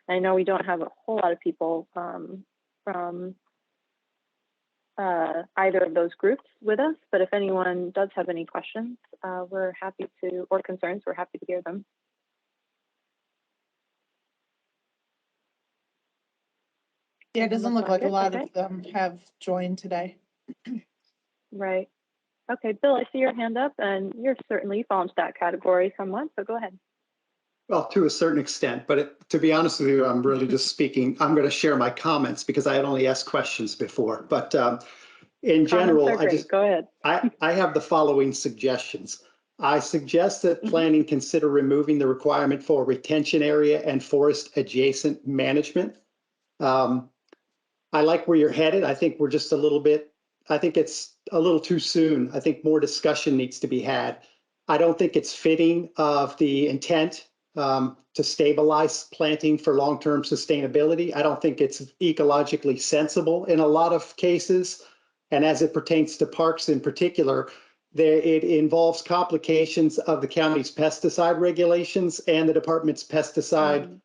I know we don't have a whole lot of people from either of those groups with us, but if anyone does have any questions, we're happy to, or concerns, we're happy to hear them. Yeah, it doesn't look like a lot of them have joined today. Right. Okay, Bill, I see your hand up, and you're certainly fall into that category somewhat, so go ahead. Well, to a certain extent, but to be honest with you, I'm really just speaking. I'm going to share my comments because I had only asked questions before. But in general, go ahead. I have the following suggestions. I suggest that planning consider removing the requirement for retention area and forest adjacent management. I like where you're headed. I think we're just a little bit, I think it's a little too soon. I think more discussion needs to be had. I don't think it's fitting of the intent to stabilize planting for long-term sustainability. I don't think it's ecologically sensible in a lot of cases. And as it pertains to parks in particular, it involves complications of the county's pesticide regulations and the department's pesticide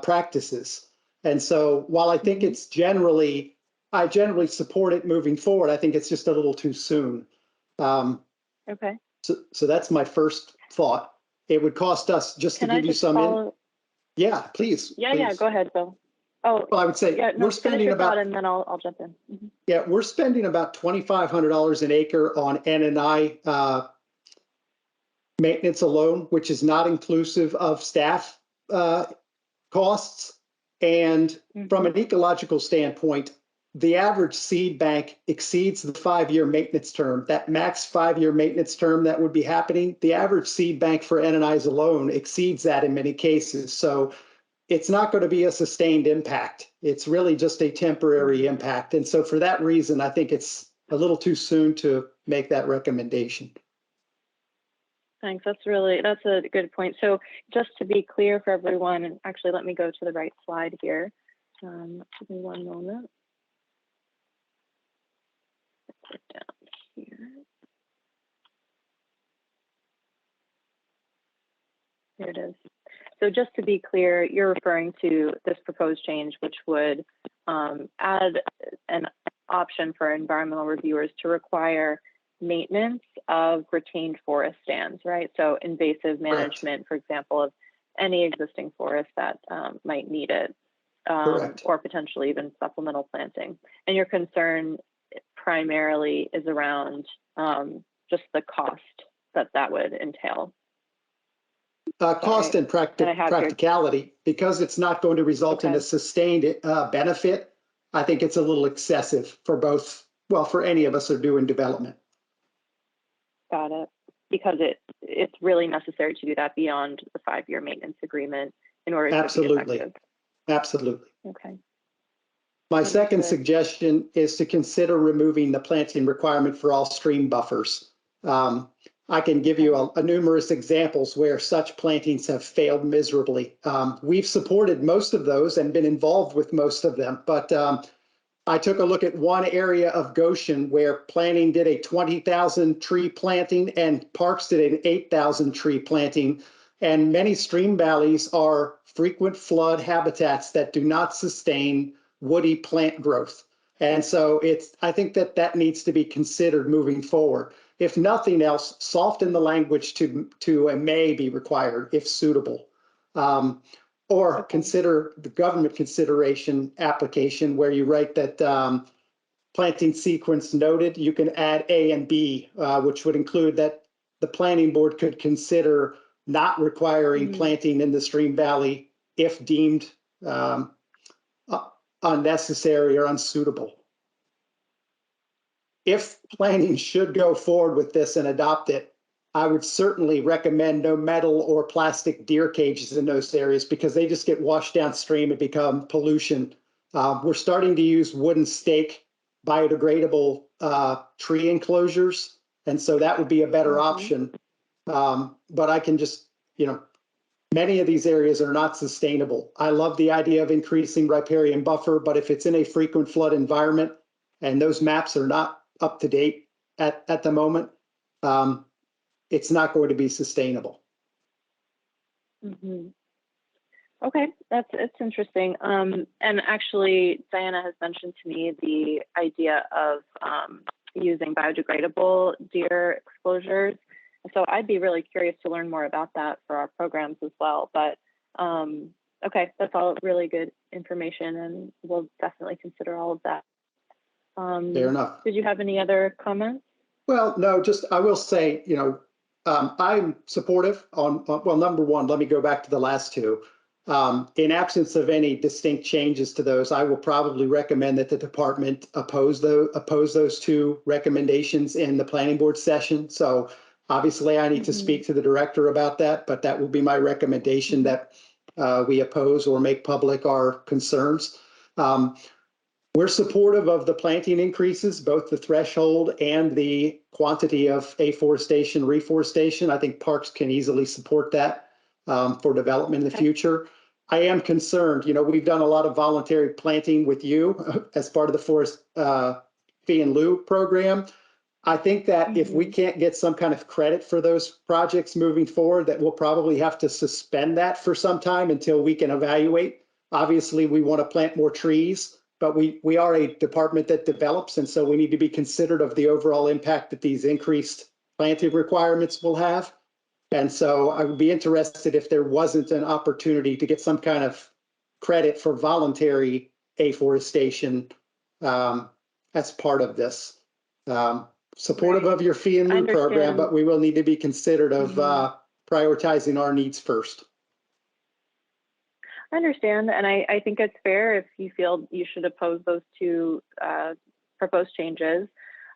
practices. And so while I think it's I generally support it moving forward, I think it's just a little too soon. Okay. So that's my first thought. It would cost us, just to give you some, yeah, please. Yeah, please. Yeah, go ahead, Bill. Oh, well, I would say yeah, no, we're spending about, and then I'll jump in. Yeah, we're spending about $2,500 an acre on N&I maintenance alone, which is not inclusive of staff costs. And from an ecological standpoint, the average seed bank exceeds the 5-year maintenance term. That max 5-year maintenance term that would be happening, the average seed bank for N&Is alone exceeds that in many cases. So it's not going to be a sustained impact. It's really just a temporary impact. And so for that reason, I think it's a little too soon to make that recommendation. Thanks. That's a good point. So just to be clear for everyone, and actually let me go to the right slide here. Give me one moment. Put it down here. Here it is. So just to be clear, you're referring to this proposed change, which would add an option for environmental reviewers to require maintenance of retained forest stands, right? So invasive management, for example, of any existing forest that might need it, or potentially even supplemental planting. And your concern primarily is around just the cost that would entail. Cost and practicality, because it's not going to result in a sustained benefit. I think it's a little excessive for both, well, for any of us who are doing development. Got it. Because it's really necessary to do that beyond the 5-year maintenance agreement in order to be effective. Absolutely. Okay. My second suggestion is to consider removing the planting requirement for all stream buffers. I can give you numerous examples where such plantings have failed miserably. We've supported most of those and been involved with most of them, but I took a look at one area of Goshen where planning did a 20,000 tree planting and parks did an 8,000 tree planting. And many stream valleys are frequent flood habitats that do not sustain woody plant growth. And so I think that needs to be considered moving forward. If nothing else, soften the language to a may be required if suitable. Or consider the government consideration application where you write that planting sequence noted, you can add A and B, which would include that the planning board could consider not requiring planting in the stream valley if deemed unnecessary or unsuitable. If planning should go forward with this and adopt it, I would certainly recommend no metal or plastic deer cages in those areas because they just get washed downstream and become pollution. We're starting to use wooden stake biodegradable tree enclosures. And so that would be a better option. But I can just, many of these areas are not sustainable. I love the idea of increasing riparian buffer, but if it's in a frequent flood environment and those maps are not up to date at the moment, it's not going to be sustainable. Okay, it's interesting. And actually, Diana has mentioned to me the idea of using biodegradable deer exposures. So I'd be really curious to learn more about that for our programs as well. But okay, that's all really good information, and we'll definitely consider all of that. Fair enough. Did you have any other comments? Well, no, just I will say, I'm supportive on, well, number one, let me go back to the last two. In absence of any distinct changes to those, I will probably recommend that the department oppose those two recommendations in the planning board session. So obviously I need to speak to the director about that, but that will be my recommendation that we oppose or make public our concerns. We're supportive of the planting increases, both the threshold and the quantity of afforestation, reforestation. I think parks can easily support that for development in the future. I am concerned, we've done a lot of voluntary planting with you as part of the forest fee in lieu program. I think that if we can't get some kind of credit for those projects moving forward, that we'll probably have to suspend that for some time until we can evaluate. Obviously, we want to plant more trees, but we are a department that develops, and so we need to be considerate of the overall impact that these increased planting requirements will have. And so I would be interested if there wasn't an opportunity to get some kind of credit for voluntary afforestation as part of this. Supportive of your fee in lieu program, but we will need to be considerate of prioritizing our needs first. I understand, and I think it's fair if you feel you should oppose those two proposed changes.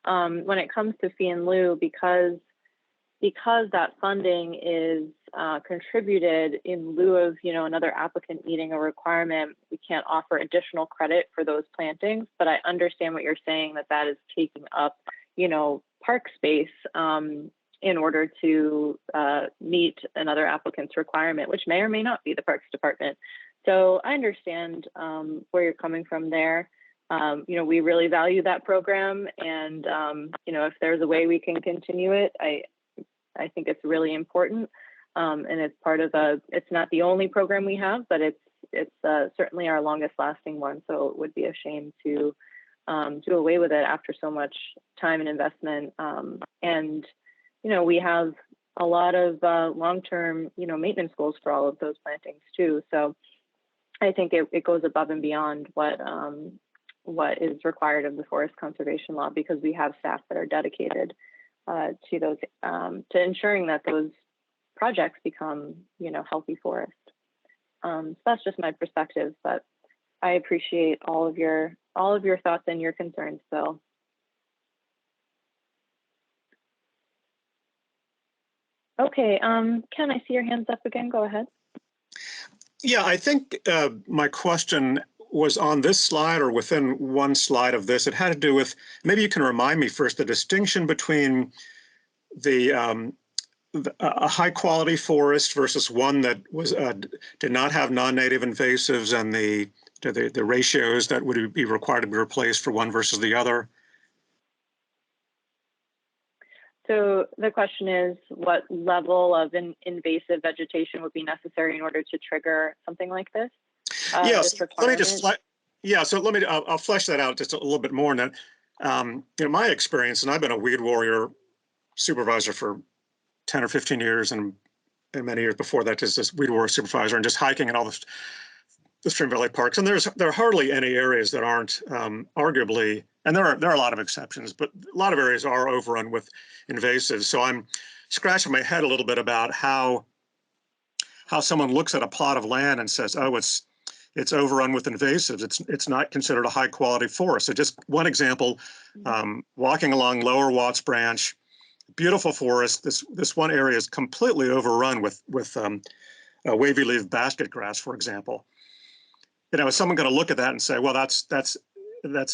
When it comes to fee in lieu, because that funding is contributed in lieu of another applicant meeting a requirement, we can't offer additional credit for those plantings. But I understand what you're saying, that is taking up park space in order to meet another applicant's requirement, which may or may not be the Parks Department. So I understand where you're coming from there. We really value that program, and if there's a way we can continue it, I think it's really important, and it's part of it's not the only program we have, but it's certainly our longest lasting one. So it would be a shame to do away with it after so much time and investment. And we have a lot of long-term maintenance goals for all of those plantings too. So I think it goes above and beyond what is required of the forest conservation law, because we have staff that are dedicated to those to ensuring that those projects become healthy forest. So that's just my perspective, but I appreciate all of your thoughts and your concerns, Bill. Okay, Ken, I see your hands up again. Go ahead. Yeah, I think my question was on this slide or within one slide of this. It had to do with, maybe you can remind me first, the distinction between a high quality forest versus one that was did not have non-native invasives, and the ratios that would be required to be replaced for one versus the other. So the question is, what level of invasive vegetation would be necessary in order to trigger something like this? Yes, let me just, I'll flesh that out just a little bit more. And then, in my experience, and I've been a weed warrior supervisor for 10 or 15 years, and many years before that, just this weed warrior supervisor, and just hiking in all the Stream Valley parks. And there are hardly any areas that aren't arguably, and there are a lot of exceptions, but a lot of areas are overrun with invasives. So I'm scratching my head a little bit about how someone looks at a plot of land and says, oh, it's overrun with invasives. It's not considered a high quality forest. So just one example, walking along Lower Watts Branch, beautiful forest. This one area is completely overrun with wavy leaf basket grass, for example. You know, is someone going to look at that and say, well, that's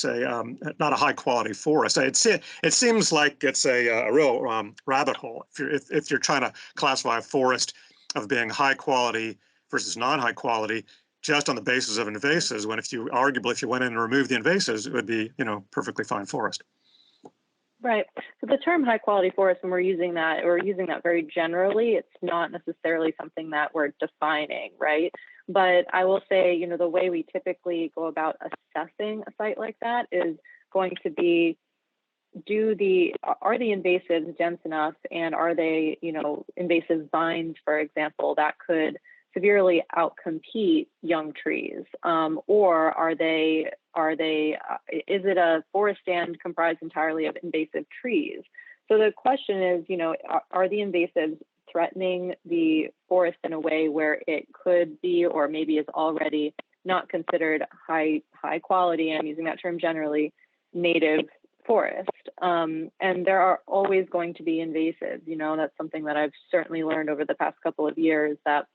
a not a high quality forest? It seems like it's a real rabbit hole if you're trying to classify a forest of being high quality versus non-high quality just on the basis of invasives, when if you went in and removed the invasives, it would be, you know, perfectly fine forest. Right. So the term high quality forest, when we're using that very generally, it's not necessarily something that we're defining, right? But I will say, you know, the way we typically go about assessing a site like that is going to be, are the invasives dense enough, and are they, you know, invasive vines, for example, that could severely outcompete young trees, or is it a forest stand comprised entirely of invasive trees? So the question is, you know, are the invasives threatening the forest in a way where it could be, or maybe is already not considered high quality, I'm using that term generally, native forest? And there are always going to be invasives. You know, that's something that I've certainly learned over the past couple of years, that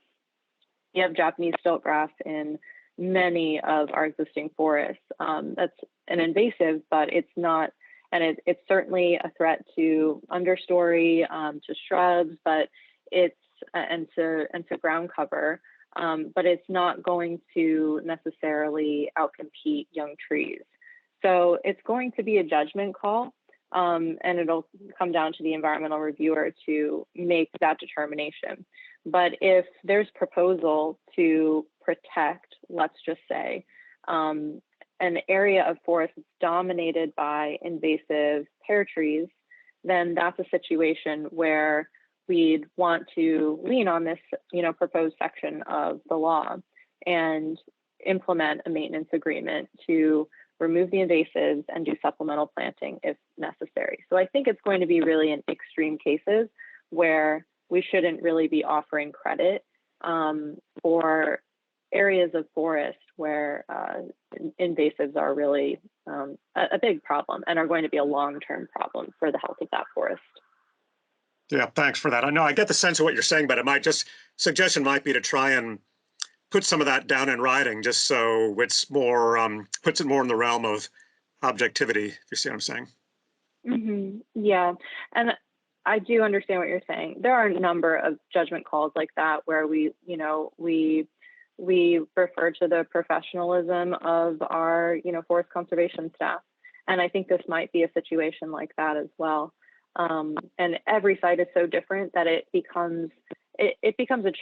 you have Japanese stiltgrass in many of our existing forests. That's an invasive, but it's not, and it's certainly a threat to understory, to shrubs, but it's and to ground cover. But it's not going to necessarily outcompete young trees. So it's going to be a judgment call, and it'll come down to the environmental reviewer to make that determination. But if there's proposal to protect, let's just say, an area of forest that's dominated by invasive pear trees, then that's a situation where we'd want to lean on this, you know, proposed section of the law and implement a maintenance agreement to remove the invasives and do supplemental planting if necessary. So I think it's going to be really in extreme cases where we shouldn't really be offering credit for areas of forest where invasives are really a big problem and are going to be a long-term problem for the health of that forest. Yeah, thanks for that. I know I get the sense of what you're saying, but suggestion might be to try and put some of that down in writing, just so it's more, puts it more in the realm of objectivity, if you see what I'm saying. Mm-hmm. Yeah, and I do understand what you're saying. There are a number of judgment calls like that where we refer to the professionalism of our, you know, forest conservation staff. And I think this might be a situation like that as well. And every site is so different that it becomes a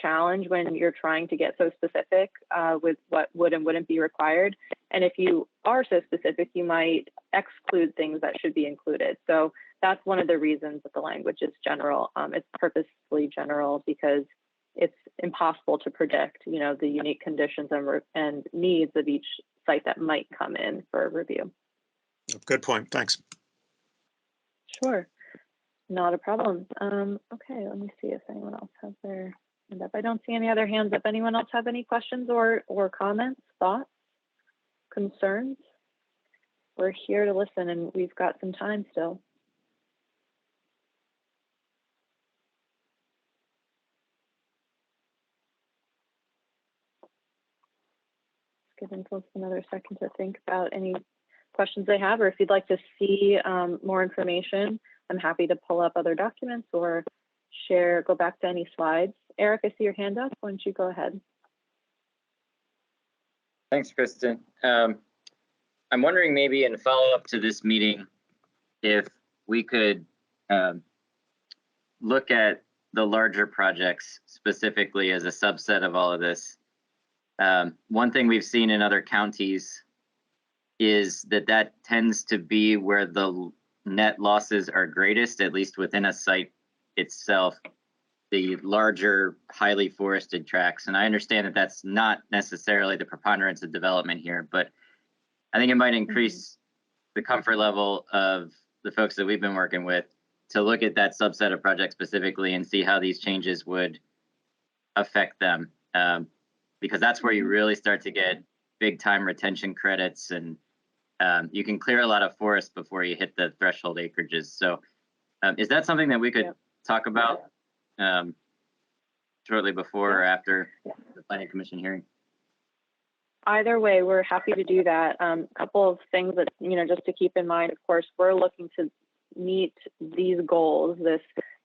challenge when you're trying to get so specific with what would and wouldn't be required. And if you are so specific, you might exclude things that should be included. So that's one of the reasons that the language is general. It's purposefully general because it's impossible to predict, you know, the unique conditions and needs of each site that might come in for review. Good point. Thanks. Sure. Not a problem. Okay, let me see if anyone else has their hand up. I don't see any other hands up. Anyone else have any questions or comments, thoughts, concerns? We're here to listen, and we've got some time still. Just giving folks another second to think about any questions they have, or if you'd like to see more information, I'm happy to pull up other documents or go back to any slides. Eric, I see your hand up. Why don't you go ahead? Thanks, Kristen. I'm wondering, maybe in follow-up to this meeting, if we could look at the larger projects specifically as a subset of all of this. One thing we've seen in other counties is that tends to be where the net losses are greatest, at least within a site itself, the larger, highly forested tracts. And I understand that that's not necessarily the preponderance of development here, but I think it might increase the comfort level of the folks that we've been working with to look at that subset of projects specifically and see how these changes would affect them. Because that's where you really start to get big time retention credits, and you can clear a lot of forest before you hit the threshold acreages. So Is that something that we could talk about shortly before or after the Planning Commission hearing? Either way, we're happy to do that. A couple of things that, just to keep in mind, of course, we're looking to meet these goals, this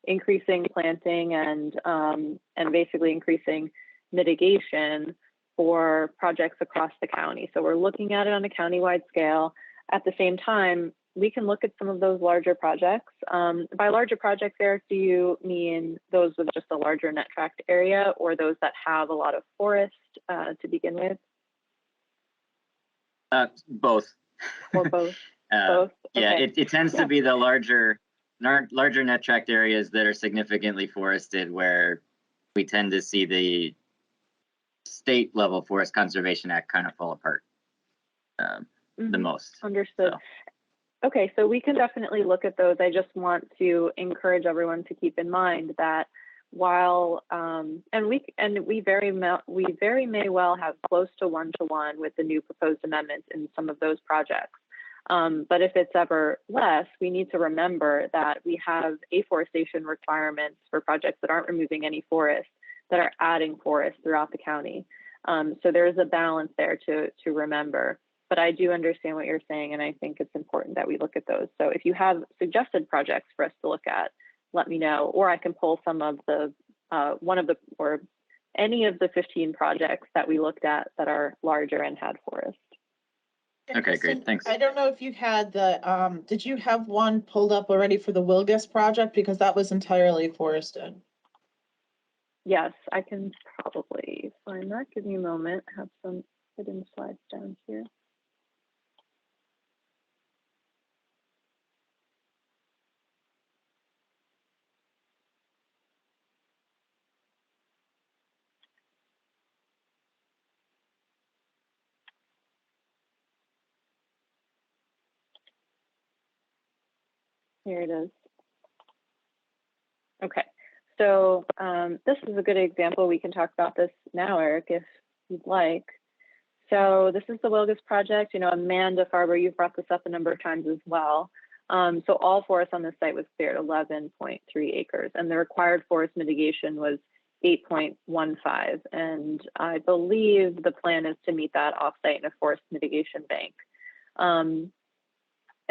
increasing planting and basically increasing mitigation for projects across the county. So we're looking at it on a countywide scale. At the same time, we can look at some of those larger projects. By larger projects, Eric, do you mean those with just a larger net tract area or those that have a lot of forest to begin with? Both. Or both? Both? Yeah, Okay. it tends to be the larger net tract areas that are significantly forested where we tend to see the state level Forest Conservation Act kind of fall apart the most. Understood. So. Okay, so we can definitely look at those. I just want to encourage everyone to keep in mind that while we very may well have close to 1-to-1 with the new proposed amendments in some of those projects. But if it's ever less, we need to remember that we have afforestation requirements for projects that aren't removing any forest, that are adding forest throughout the county. So there's a balance there to remember. But I do understand what you're saying, and I think it's important that we look at those. So if you have suggested projects for us to look at, let me know, or I can pull some of the or any of the 15 projects that we looked at that are larger and had forest. Okay, great, thanks. I don't know if you had did you have one pulled up already for the Wilgus project? Because that was entirely forested. Yes, I can probably find that. Give me a moment. I have some hidden slides down here. Here it is. Okay, so this is a good example. We can talk about this now, Eric, if you'd like. So this is the Wilgus project. Amanda Farber, you've brought this up a number of times as well. So all forest on this site was cleared 11.3 acres, and the required forest mitigation was 8.15. And I believe the plan is to meet that offsite in a forest mitigation bank.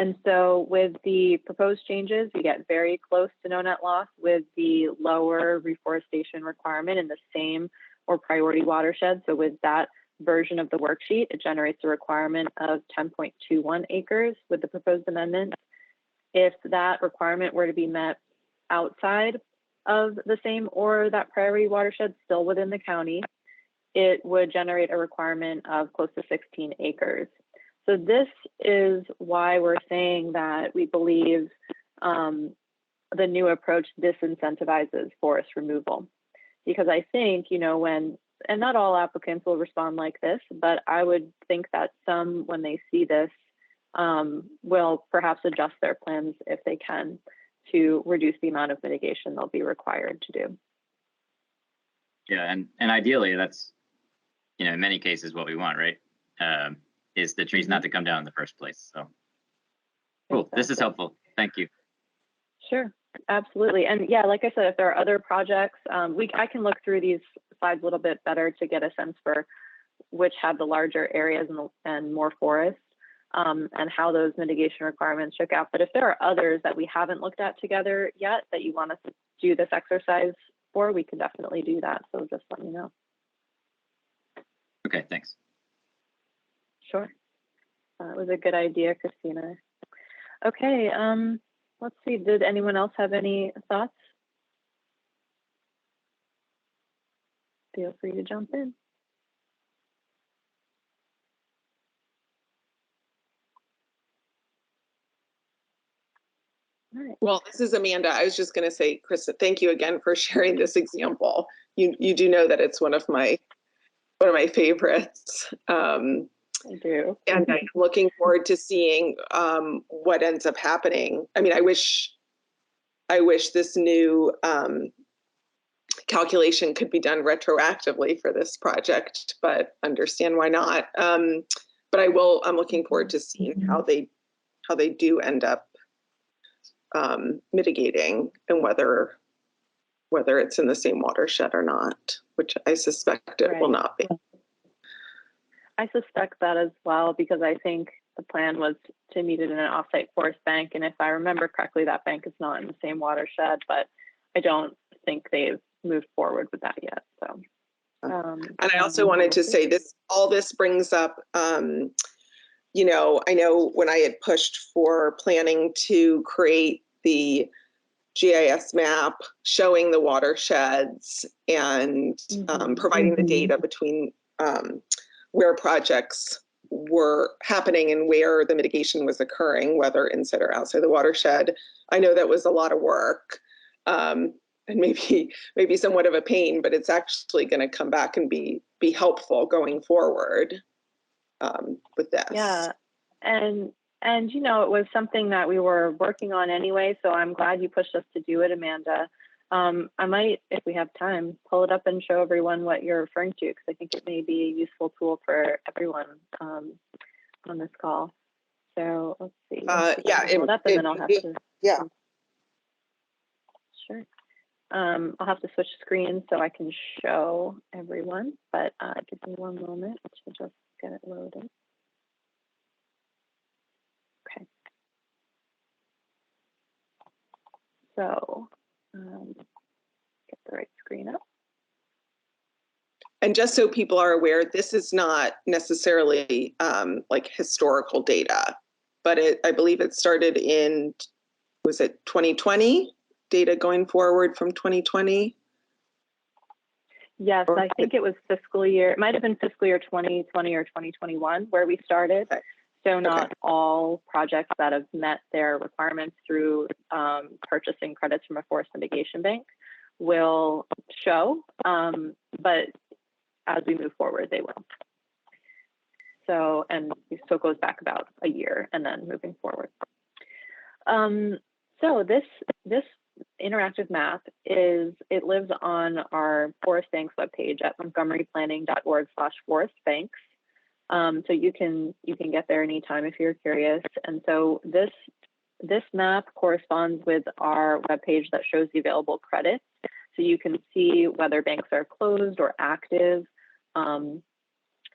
And so with the proposed changes, we get very close to no net loss with the lower reforestation requirement in the same or priority watershed. So with that version of the worksheet, it generates a requirement of 10.21 acres with the proposed amendment. If that requirement were to be met outside of the same or that priority watershed still within the county, it would generate a requirement of close to 16 acres. So this is why we're saying that we believe the new approach disincentivizes forest removal. Because I think, and not all applicants will respond like this, but I would think that some, when they see this, will perhaps adjust their plans if they can to reduce the amount of mitigation they'll be required to do. Yeah, and ideally that's, in many cases what we want, right? Is the trees not to come down in the first place. So cool, exactly. This is helpful. Thank you. Sure, absolutely. And yeah, like I said, if there are other projects, I can look through these slides a little bit better to get a sense for which have the larger areas and more forest and how those mitigation requirements shook out. But if there are others that we haven't looked at together yet that you want us to do this exercise for, we can definitely do that. So just let me know. Okay, thanks. Sure. That was a good idea, Christina. Okay, let's see. Did anyone else have any thoughts? Feel free to jump in. All right. Well, this is Amanda. I was just going to say, Krista, thank you again for sharing this example. You do know that it's one of my favorites. I do. And I'm looking forward to seeing what ends up happening. I mean, I wish this new calculation could be done retroactively for this project, but understand why not. But I'm looking forward to seeing how they do end up mitigating and whether it's in the same watershed or not, which I suspect it will not be. I suspect that as well, because I think the plan was to meet it in an offsite forest bank. And if I remember correctly, that bank is not in the same watershed, but I don't think they've moved forward with that yet. So, and I also wanted to say all this brings up, you know, I know when I had pushed for planning to create the GIS map showing the watersheds and providing the data between where projects were happening and where the mitigation was occurring, whether inside or outside the watershed. I know that was a lot of work and maybe somewhat of a pain, but it's actually going to come back and be helpful going forward with this. Yeah, and you know, it was something that we were working on anyway, so I'm glad you pushed us to do it, Amanda. I might, if we have time, pull it up and show everyone what you're referring to, because I think it may be a useful tool for everyone on this call. So let's see. Yeah, pull it up and then I'll have to. Yeah. Sure. I'll have to switch screens so I can show everyone, but give me one moment to just get it loaded. Okay. So get the right screen up. And just so people are aware, this is not necessarily like historical data, but I believe it started in, was it 2020? Data going forward from 2020? Yes, I think it was fiscal year, it might have been fiscal year 2020 or 2021 where we started. Okay. So not all projects that have met their requirements through purchasing credits from a forest mitigation bank will show, but as we move forward, they will. So, and so it goes back about a year and then moving forward. So this interactive map it lives on our Forest Banks webpage at montgomeryplanning.org/forestbanks. So you can get there anytime if you're curious. And so this map corresponds with our webpage that shows the available credits. So you can see whether banks are closed or active. And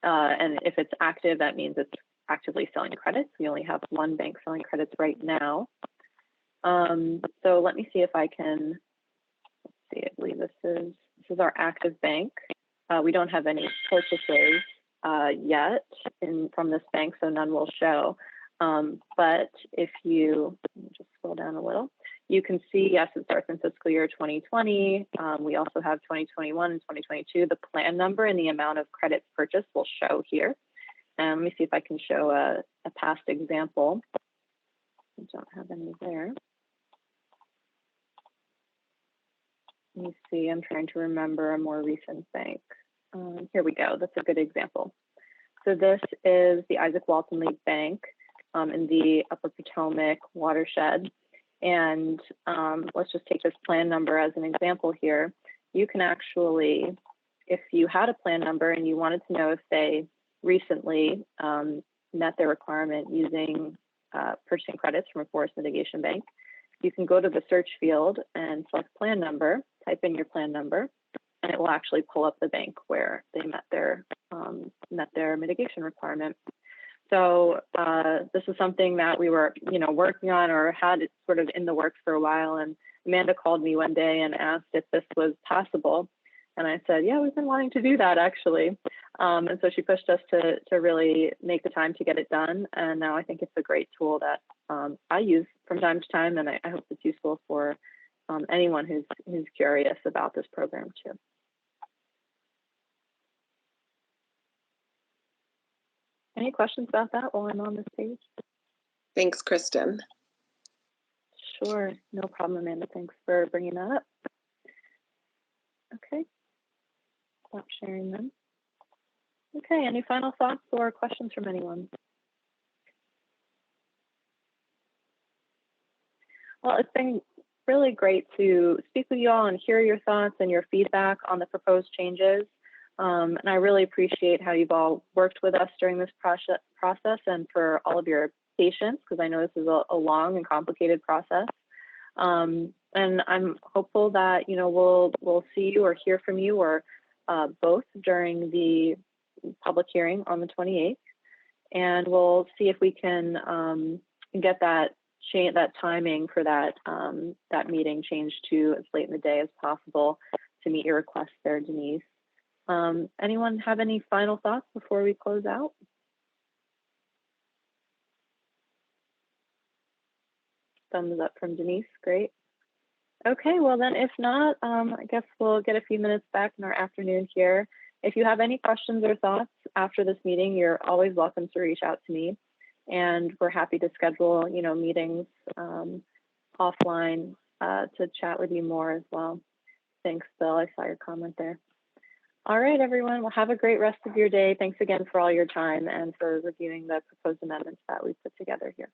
if it's active, that means it's actively selling credits. We only have one bank selling credits right now. So let me see if I can, let's see, I believe this is our active bank. We don't have any purchases yet from this bank, so none will show. But if you just scroll down a little, you can see, yes, it starts in fiscal year 2020. We also have 2021 and 2022. The plan number and the amount of credits purchased will show here. And let me see if I can show a past example. I don't have any there. Let me see, I'm trying to remember a more recent bank. Here we go, that's a good example. So this is the Isaac Walton League Bank in the Upper Potomac watershed. And let's just take this plan number as an example here. You can actually, if you had a plan number and you wanted to know if they recently met their requirement using purchasing credits from a forest mitigation bank, you can go to the search field and select plan number, type in your plan number, and it will actually pull up the bank where they met their mitigation requirement. So this is something that we were, working on or had it sort of in the works for a while. And Amanda called me one day and asked if this was possible. And I said, yeah, we've been wanting to do that actually. And so she pushed us to really make the time to get it done. And now I think it's a great tool that I use from time to time. And I hope it's useful for anyone who's curious about this program too. Any questions about that while I'm on this page? Thanks, Kristen. Sure, no problem, Amanda. Thanks for bringing that up. Okay, stop sharing them. Okay, any final thoughts or questions from anyone? Well, it's been really great to speak with you all and hear your thoughts and your feedback on the proposed changes. And I really appreciate how you've all worked with us during this process and for all of your patience, because I know this is a long and complicated process. And I'm hopeful that, you know, we'll see you or hear from you or both during the public hearing on the 28th. And we'll see if we can get that timing for that meeting changed to as late in the day as possible to meet your request there, Denise. Anyone have any final thoughts before we close out? Thumbs up from Denise, great. Okay, well then if not, I guess we'll get a few minutes back in our afternoon here. If you have any questions or thoughts after this meeting, you're always welcome to reach out to me. And we're happy to schedule, you know, meetings offline to chat with you more as well. Thanks, Bill, I saw your comment there. All right, everyone, well, have a great rest of your day. Thanks again for all your time and for reviewing the proposed amendments that we put together here.